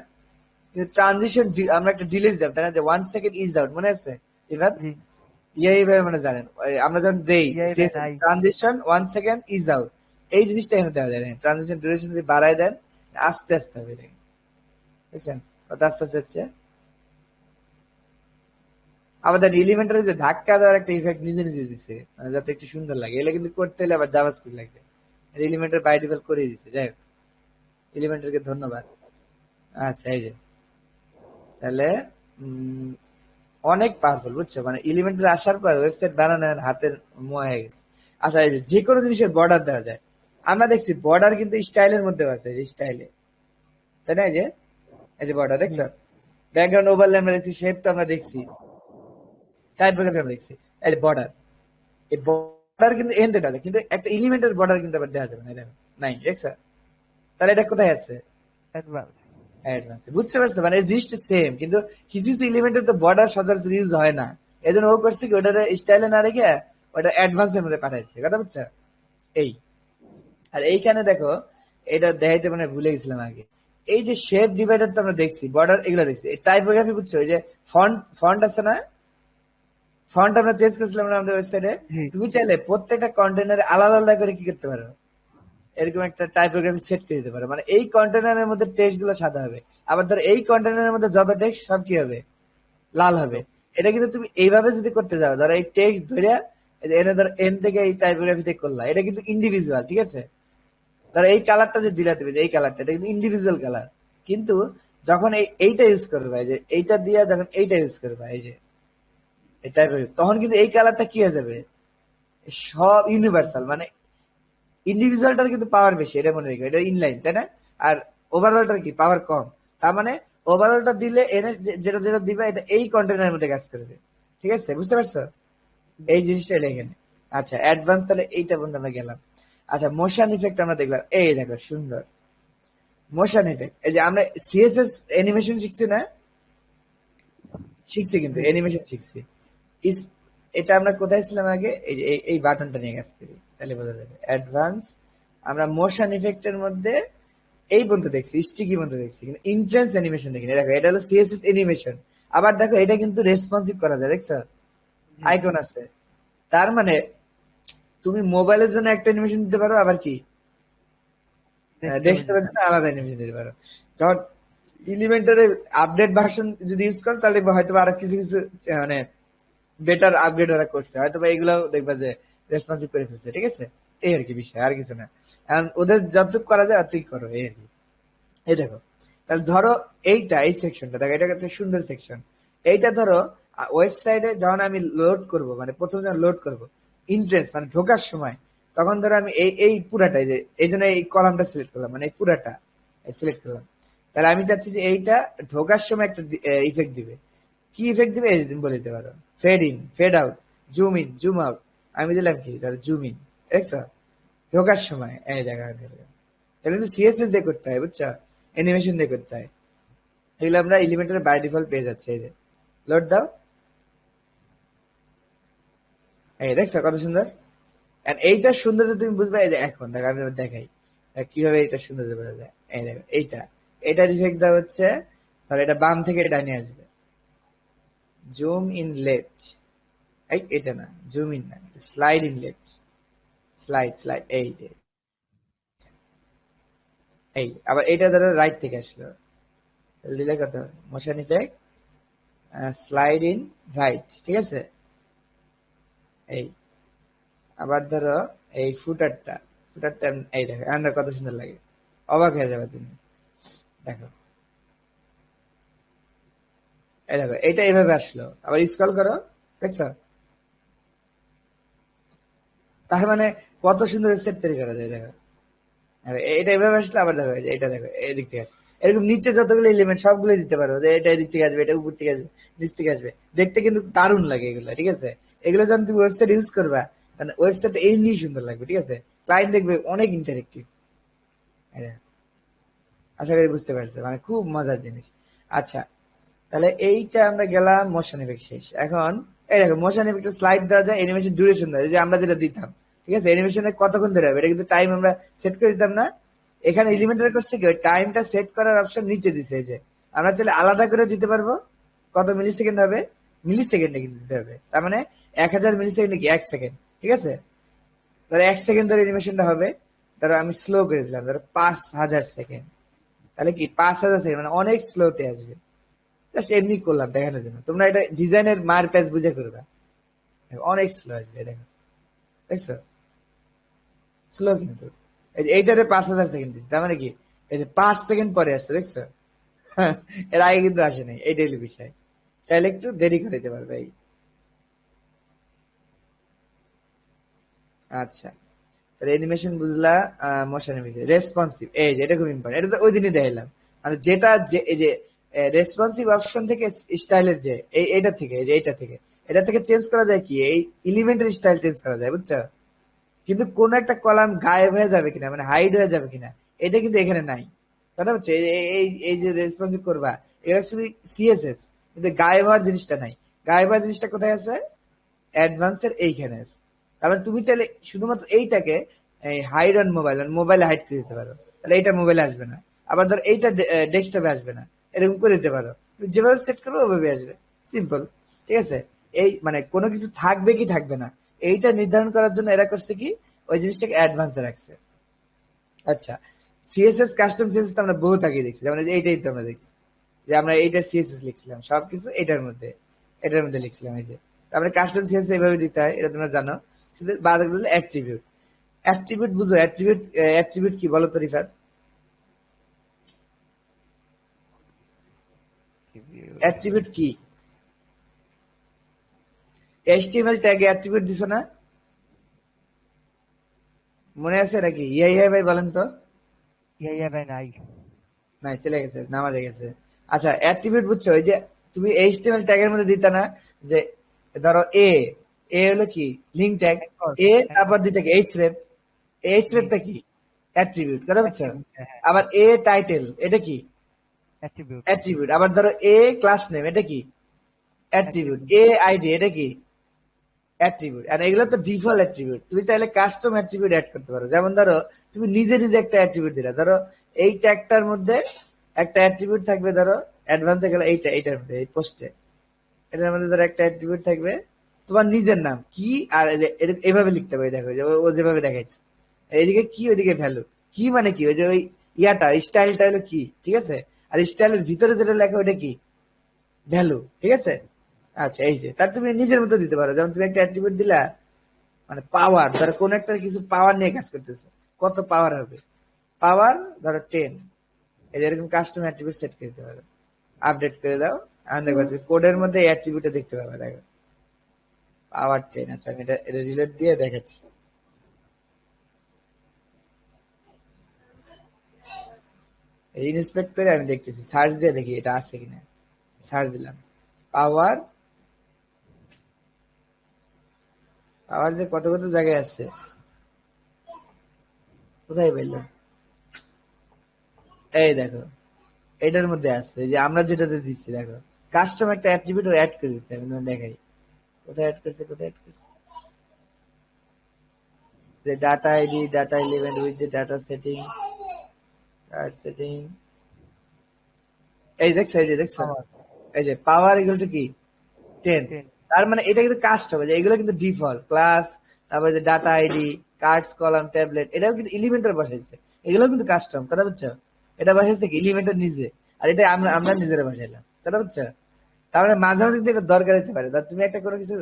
কিন্তু ট্রানজিশন আমরা একটা ডিলে দিতাম, তাই না? যে 1 সেকেন্ড ইজ আউট, মনে আছে? এবার জি। এইভাবে মানে জানেন আমরা যখন দেই ইয়ে নাই। ট্রানজিশন 1 সেকেন্ড ইজ আউট, এই জিনিসটা এখানে দেওয়া যায়। ট্রানজিশন ডিউরেশন যদি বাড়ায় দেন, আস্তে আস্তে হবে, দেখেন বুঝছেন কত আস্তে আস্তে হচ্ছে। আমাদের এলিমেন্টারি যে ধাক্কা দেওয়ার একটা ইফেক্ট নিজে নিজে দিছে, মানে যাতে একটু সুন্দর লাগে, এগুলো কিন্তু করতে হলে আবার জাভাস্ক্রিপ্ট লাগবে, এলিমেন্টার বাই ডিফল্ট করে দিছে, যাই হোক এলিমেন্টারকে ধন্যবাদ। আচ্ছা এই যে তাহলে অনেক পাওয়ারফুল বুঝছো, মানে এলিমেন্টার আসার পর ওয়েবসাইট বানানোর হাতের মোয়া হয়ে গেছে। আচ্ছা এই যে কোনো জিনিসের বর্ডার দেওয়া যায়, আমরা দেখছি বর্ডার কিন্তু স্টাইলের মধ্যে আছে, যে স্টাইলে, তাই না? এই যে বর্ডার জি দেখছো, ব্যাকগ্রাউন্ড ওভারলে আমরা দেখছি, শেপ তো আমরা দেখছি, টাইপোগ্রাফি আমরা দেখছি, এই যে বর্ডার, এই বর্ডার কিন্তু এনতে দেওয়া যায়, কিন্তু একটা এলিমেন্টের বর্ডার কিন্তু আবার দেওয়া যাবে না, দেখো নাই, দেখছো? তাহলে এটা কোথায় আছে? অ্যাডভান্স। অ্যাডভান্স, বুঝতে পারছো? মানে জিনিসটা সেম, কিন্তু কিছু কিছু এলিমেন্টের তো বর্ডার সচরাচর ইউজ হয় না, এই জন্য ও করছে কি ওটা স্টাইলে না রেখে ওটা অ্যাডভান্সের মধ্যে পাঠাইছে, কথা বুঝছো? এই আর এইখানে দেখো, এটা দেখাইতে মানে ভুলে গেছিলাম আগে, এই যে শেপ ডিভাইডার তো আমরা দেখছি, বর্ডার এগুলো দেখছি, টাইপোগ্রাফি বুঝছো, এই যে ফন্ট ফন্ট আছে না, ফন্ট আমরা চেঞ্জ করছিলাম না আমাদের ওয়েবসাইটে, জি তুমি চাইলে প্রত্যেকটা কন্টেনারে আলাদা আলাদা করে কি করতে পারো, এরকম একটা টাইপোগ্রাফি সেট করে দিতে পারো, মানে এই কন্টেনারের মধ্যে টেক্সট গুলো সাদা হবে, আবার ধর এই কন্টেনারের মধ্যে যত টেক্সট সব কি হবে, লাল হবে। এটা কিন্তু তুমি এইভাবে যদি করতে যাও, ধরো এই টেক্সট ধরে এনে ধর এন থেকে এই টাইপোগ্রাফিতে করলা, এটা কিন্তু ইন্ডিভিজুয়াল, ঠিক আছে? ধরো এই কালারটা যে দিলা তুমি, এই কালারটা, এটা কিন্তু ইন্ডিভিজুয়াল কালার, কিন্তু যখন এইটা ইউজ করবা, এই যে এইটা দিয়া যখন এইটা ইউজ করবা, এই যে এই টাইপোগ্রাফি, তখন কিন্তু এই কালারটা কি হয়ে যাবে, সব ইউনিভার্সাল, মানে ইন্ডিভিজুয়ালটার কিন্তু পাওয়ার বেশি, এটা মনে রেখো, এটা ইনলাইন, তাই না? আর ওভারঅলটার কি পাওয়ার কম, তার মানে ওভারঅলটা দিলে এনে যেটা যেটা দিবে এটা এই কন্টেনারের মধ্যে কাজ করবে, ঠিক আছে? বুঝতে পারছো এই জিনিসটা এখানে? আচ্ছা অ্যাডভান্স, তাহলে এইটা পর্যন্ত আমরা গেলাম। আচ্ছা মোশন ইফেক্ট আমরা দেখলাম, এই দেখো সুন্দর মোশন ইফেক্ট, এই যে আমরা সিএসএস অ্যানিমেশন শিখছি না, শিখছি কিন্তু জি অ্যানিমেশন শিখছি, ইস এটা আমরা কোথায় ছিলাম আগে, এই যে এই বাটনটা নিয়ে কাজ করি, তাহলে বোঝা যাবে অ্যাডভান্স। আমরা মোশন ইফেক্টের মধ্যে এই পর্যন্ত দেখছি, স্টিকি পর্যন্ত দেখছি, কিন্তু ইন্ট্রেন্স অ্যানিমেশন দেখিনি। দেখো এটা হলো সিএসএস অ্যানিমেশন, আবার দেখো এটা কিন্তু রেসপন্সিভ করা যায়, দেখছো জি আইকন আছে, তার মানে তুমি মোবাইলের জন্য একটা অ্যানিমেশন দিতে পারো, আবার কি ডেস্কটপের ডেস্কটপের জন্য। জন্য আলাদা অ্যানিমেশন দিতে পারো। যখন এলিমেন্টারের আপডেট ভার্সন যদি ইউজ করো, তাহলে হয়তো আরো কিছু কিছু মানে বেটার আপগ্রেড ওরা করছে, হয়তো বা এগুলো দেখবা যে রেসপন্সিভ করে ফেলছে, ঠিক আছে? এই আর কি বিষয়, আর কিছু না, কারণ ওদের যতটুকু করা যায় অতটুকু করো, এই আর কি। এই দেখো, তাহলে ধরো এইটা, এই সেকশনটা দেখো, এটা একটা সুন্দর সেকশন, এইটা ধরো ওয়েবসাইটে যখন আমি লোড করব, মানে প্রথম যখন লোড করব ইন্ট্রেন্স মানে ঢোকার সময়, তখন ধরো আমি এই এই পুরাটাই, যে এই জন্য এই কলামটা সিলেক্ট করলাম, মানে এই পুরাটা সিলেক্ট করলাম, তাহলে আমি চাচ্ছি যে এইটা ঢোকার সময় একটা ইফেক্ট দিবে, কি ইফেক্ট দিবে এই বলে দিতে পারো, fade in, fade out, zoom in, zoom out, আমি দিলাম কি ধরো জুম ইন, দেখছো ঢোকার সময়, এই দেখা, এটা কিন্তু সিএসএস দিয়ে করতে হয়, বুঝছো, অ্যানিমেশন দিয়ে করতে হয়, এগুলো আমরা এলিমেন্টারে বাই ডিফল্ট পেয়ে যাচ্ছে, এই যে লোড দাও, এই দেখছো কত সুন্দর। আর এইটা সৌন্দর্য তুমি বুঝবে, এই যে এখন দেখো আমি তোমাকে দেখাই কিভাবে এটা সৌন্দর্য বোঝা যায়, এই দেখো এইটা, এটার ইফেক্ট দেওয়া হচ্ছে, তাহলে এটা বাম থেকে ডাইনে আসবে, জুম ইন লেফট, এই এটা না, জুম ইন না, slide in left, slide slide, এই যে এই, আবার এটা ধরো রাইট থেকে আসলো, তাহলে দিলে কত, motion effect slide in right, ঠিক আছে? এই আবার ধরো এই ফুটারটা, ফুটারটা এই দেখো এখন দেখো কত সুন্দর লাগে, অবাক হয়ে যাবে তুমি, দেখো এই দেখো এটা এইভাবে আসলো, আবার স্ক্রল করো, দেখছো? তার মানে কত সুন্দর ওয়েবসাইট তৈরি করা যায়, দেখো এটা এভাবে আসলে, আবার দেখো এই যে এটা দেখো এই দিক থেকে আসে, এরকম নিচে যতগুলো এলিমেন্ট সবগুলো দিতে পারো, যে এটা এদিক থেকে আসবে, এটা উপর থেকে আসবে, নিচ থেকে আসবে, দেখতে কিন্তু দারুণ লাগে এগুলো, ঠিক আছে? এগুলো যখন তুমি ওয়েবসাইট ইউজ করবা, মানে ওয়েবসাইট এই নিয়ে সুন্দর লাগবে, ঠিক আছে? ক্লায়েন্ট দেখবে অনেক ইন্টারেক্টিভ, আশা করি বুঝতে পারছো, মানে খুব মজার জিনিস। আচ্ছা তাহলে এইটা আমরা গেলাম, মোশন ইফেক্ট শেষ। এখন এই দেখো মোশন ইফেক্ট স্লাইড দেওয়া যায়, অ্যানিমেশন ডিউরেশন দেওয়া যায়, যে আমরা যেটা দিতাম, ঠিক আছে? অ্যানিমেশনে কতক্ষণ ধরে হবে, এটা কিন্তু টাইম আমরা সেট করে দিতাম না, এখানে এলিমেন্টার করছে কি টাইমটা সেট করার অপশন নিচে দিছে, এই যে আমরা চাইলে আলাদা করে দিতে পারবো, কত মিলি সেকেন্ড হবে, মিলি সেকেন্ডে কিন্তু দিতে হবে, তার মানে 1000 মিলি সেকেন্ডে কি 1 সেকেন্ড, ঠিক আছে? ধরো 1 সেকেন্ড ধরে অ্যানিমেশনটা হবে, ধরো আমি স্লো করে দিলাম, ধরো 5000 সেকেন্ড, তাহলে কি 5000 সেকেন্ড, মানে অনেক স্লোতে আসবে, জাস্ট এমনি করলাম দেখানোর জন্য, তোমরা এটা ডিজাইনের মার প্যাচ বুঝে করবা, অনেক স্লো আসবে, দেখো দেখছো স্লো কিন্তু, এইটারে 5,000 সেকেন্ড দিচ্ছে, তার মানে কি এই যে 5 সেকেন্ড পরে আসছে, দেখছো? এর আগে কিন্তু আসে নাই, এইটাই হলো বিষয়। চাইলে একটু দেরি করে দিতে পারবে এই। আচ্ছা, তাহলে অ্যানিমেশন বুঝলা। মোশন অ্যানিমেশন রেসপন্সিভ, এই যে এটা খুব ইম্পর্টেন্ট, এটা তো ওই দিনই দেখাইলাম। মানে যেটা যে এই যে রেসপন্সিভ অপশন থেকে স্টাইলের যে এইটা থেকে এই যে এইটা থেকে এটা থেকে চেঞ্জ করা যায় কি, এই এলিমেন্টের স্টাইল চেঞ্জ করা যায়, বুঝছো? কিন্তু কোন একটা কলাম গায়েব হয়ে যাবে কিনা, মানে হাইড হয়ে যাবে কিনা, এটা কিন্তু এখানে নাই। কথা হচ্ছে এই যে রেসপন্সিভ করবা, এটা অ্যাকচুয়ালি সিএসএস, কিন্তু গায়েব হওয়ার জিনিসটা নাই। গায়েব হওয়ার জিনিসটা কোথায় আছে? অ্যাডভান্সের এইখানে আছে। তারপরে তুমি চাইলে শুধুমাত্র এইটাকে হাইড অন মোবাইল, মোবাইলে হাইড করে দিতে পারো, তাহলে এইটা মোবাইলে আসবে না। আবার ধর এইটা ডেস্কটপে আসবে না, এরকম করে দিতে পারো। তুমি যেভাবে সেট করবে ওভাবে আসবে, সিম্পল। ঠিক আছে? এই মানে কোনো কিছু থাকবে কি থাকবে না, এইটা নির্ধারণ করার জন্য এরা করছে কি, ওই জিনিসটাকে অ্যাডভান্সে রাখছে। আচ্ছা, সিএসএস কাস্টম সিএসএস তো আমরা বহুত আগে দেখছি, যেমন এই যে এইটাই তো আমরা দেখছি, যে আমরা এইটার সিএসএস লিখছিলাম সবকিছু এটার মধ্যে লিখছিলাম। এই যে তারপরে কাস্টম সিএসএস এইভাবে দিতে হয়, এটা তোমরা জানো। শুধু বাদ গেল অ্যাট্রিবিউট। অ্যাট্রিবিউট বুঝো? অ্যাট্রিবিউট কি বলো তো রিফাত? অ্যাট্রিবিউট কি? এইচটিএমএল ট্যাগে অ্যাট্রিবিউট দিছো না? মনে আছে নাকি? ইয়া ইয়া ভাই বলেন তো। ইয়া ভাই নাই। নাই, চলে গেছে, নামাজে গেছে। আচ্ছা, অ্যাট্রিবিউট বুঝছো? ওই যে তুমি এইচটিএমএল ট্যাগের মধ্যে দিতা না, যে ধরো এ, এ হলো কি লিঙ্ক ট্যাগ, অ্যাঙ্কর এ তারপর অ্যাঙ্কর দিতে এইচরেপ, এইচরেপটা কি? অ্যাট্রিবিউট, কথা বুঝছো? অ্যাট্রিবিউট, হ্যাঁ আবার এ টাইটেল, এটা কি? Attribute attribute. আবার ধরো এ ক্লাস নেম, এটা কি? অ্যাট্রিবিউট। অ্যাট্রিবিউট এ আইডি, এটা কি? অ্যাট্রিবিউট। আর এগুলো তো ডিফল্ট অ্যাট্রিবিউট, তুমি চাইলে কাস্টম অ্যাট্রিবিউট অ্যাড করতে পারো। যেমন ধরো তুমি নিজে নিজে একটা অ্যাট্রিবিউট দিলা, ধরো এই ট্যাগটার মধ্যে একটা অ্যাট্রিবিউট থাকবে, ধরো অ্যাডভান্সে গেলে এইটার মধ্যে, এই পোস্টে এটার মধ্যে ধরো একটা অ্যাট্রিবিউট থাকবে তোমার নিজের নাম কি, আর এই যে এভাবে লিখতে হবে, দেখো যে ও যেভাবে দেখাইছে, এইদিকে কি ওইদিকে ভ্যালু। কি মানে কি, ওই যে ওই ইয়াটা স্টাইলটা হলো কি, ঠিক আছে? আর স্টাইলের ভিতরে যেটা লেখা ওইটা কি? ভ্যালু, ঠিক আছে? আচ্ছা, এই যে তার তুমি নিজের মতো দিতে পারো। যেমন তুমি একটা অ্যাট্রিবিউট দিলা, মানে পাওয়ার, ধরো কোন একটা কিছু পাওয়ার নিয়ে কাজ করতেছে, কত পাওয়ার হবে, পাওয়ার ধরো 10, এই যে এরকম কাস্টম অ্যাট্রিবিউট সেট করে দিতে পারো। আপডেট করে দাও, আর দেখবা তুমি কোডের মধ্যে অ্যাট্রিবিউটটা দেখতে পাবে, দেখো পাওয়ার 10। আচ্ছা, আমি এটা রিলেট দিয়ে দেখাচ্ছি। ইনস্পেক্ট করে আমি দেখতেছি, সার্চ দিয়ে দেখি এটা আছে কিনা। সার্চ দিলাম পাওয়ার, পাওয়ার যে কত কত জায়গায় আছে, কোথায় পেলাম? এই দেখো, এটার মধ্যে আছে, এই যে আমরা যেটাতে দিচ্ছি, দেখো কাস্টম একটা অ্যাট্রিবিউট অ্যাড করে দিচ্ছে। আমি তোমাকে দেখাই কোথায় অ্যাড করছে, কোথায় অ্যাড করছে। যে data ID, data element with যে ডাটা সেটিং, সেটিং, এই দেখছো, এই যে দেখছো, পাওয়ার এই যে পাওয়ার ইকুয়াল টু কি 10। 10 তার মানে এটা কিন্তু কাস্ট হবে, যে এগুলো কিন্তু ডিফল্ট ক্লাস, তারপরে যে data ID, cards column, tablet, এটাও কিন্তু এলিমেন্টার বসাইছে। এগুলো কিন্তু কাস্টম, কথা বুঝছো? এটা বসাইছে কি এলিমেন্টার নিজে, আর এটা আমরা আমরা নিজেরা বসাইলাম, কথা বুঝছো? তার মানে মাঝে মাঝে কিন্তু এটা দরকার হতে পারে। ধর তুমি একটা কোনো কিছু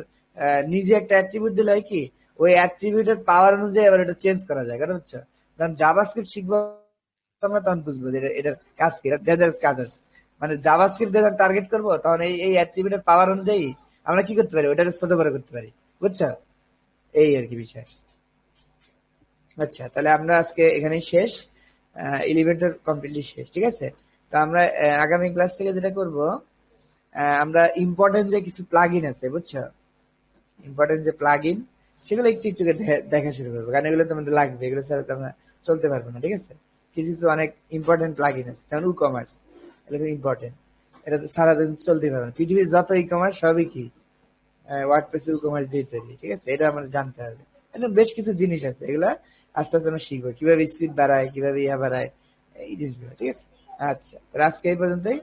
নিজে একটা অ্যাট্রিবিউট দিলে হয় কি, ওই অ্যাট্রিবিউটের পাওয়ার অনুযায়ী আবার এটা চেঞ্জ করা যায়, কথা বুঝছো? কারণ জাভাস্ক্রিপ্ট শিখবো আমরা, তখন বুঝবো যে এটার কাজ কি, এটা ডেজার্স কাজ আছে। মানে জাভাস্ক্রিপ্ট যখন টার্গেট করবো, তখন এই অ্যাট্রিবিউটের পাওয়ার অনুযায়ী আমরা কি করতে পারি, ওটাকে ছোট বড় করতে পারি, বুঝছো? এই আর কি বিষয়। আচ্ছা, তাহলে আমরা আজকে এখানেই শেষ, এলিভেটর কমপ্লিটলি শেষ, ঠিক আছে? তো আমরা আগামী ক্লাস থেকে যেটা করব, আমরা ইম্পর্টেন্ট যে কিছু প্লাগ ইন আছে, বুঝছো? ইম্পর্টেন্ট যে প্লাগ ইন, সেগুলো একটু একটু করে দেখা শুরু করবো, কারণ এগুলো তোমাদের লাগবে, এগুলো ছাড়া তো আমরা চলতে পারবো না, ঠিক আছে? কিছু কিছু অনেক ইম্পর্টেন্ট প্লাগ ইন আছে, যেমন ই কমার্স, এগুলো ইম্পর্টেন্ট। এটা তো সারাদিন চলতে পারবে না, পৃথিবীর যত ই কমার্স সবই কি ওয়ার্ডপ্রেস ই কমার্স দিয়ে তৈরি, ঠিক আছে? এটা আমাদের জানতে হবে। এখানে বেশ কিছু জিনিস আছে, এগুলা আস্তে আস্তে আমরা শিখবো, কিভাবে স্পিড বাড়ায়, কিভাবে ইয়া বাড়ায়, এই জিনিসগুলো, ঠিক আছে? আচ্ছা, তাহলে আজকে এই পর্যন্তই।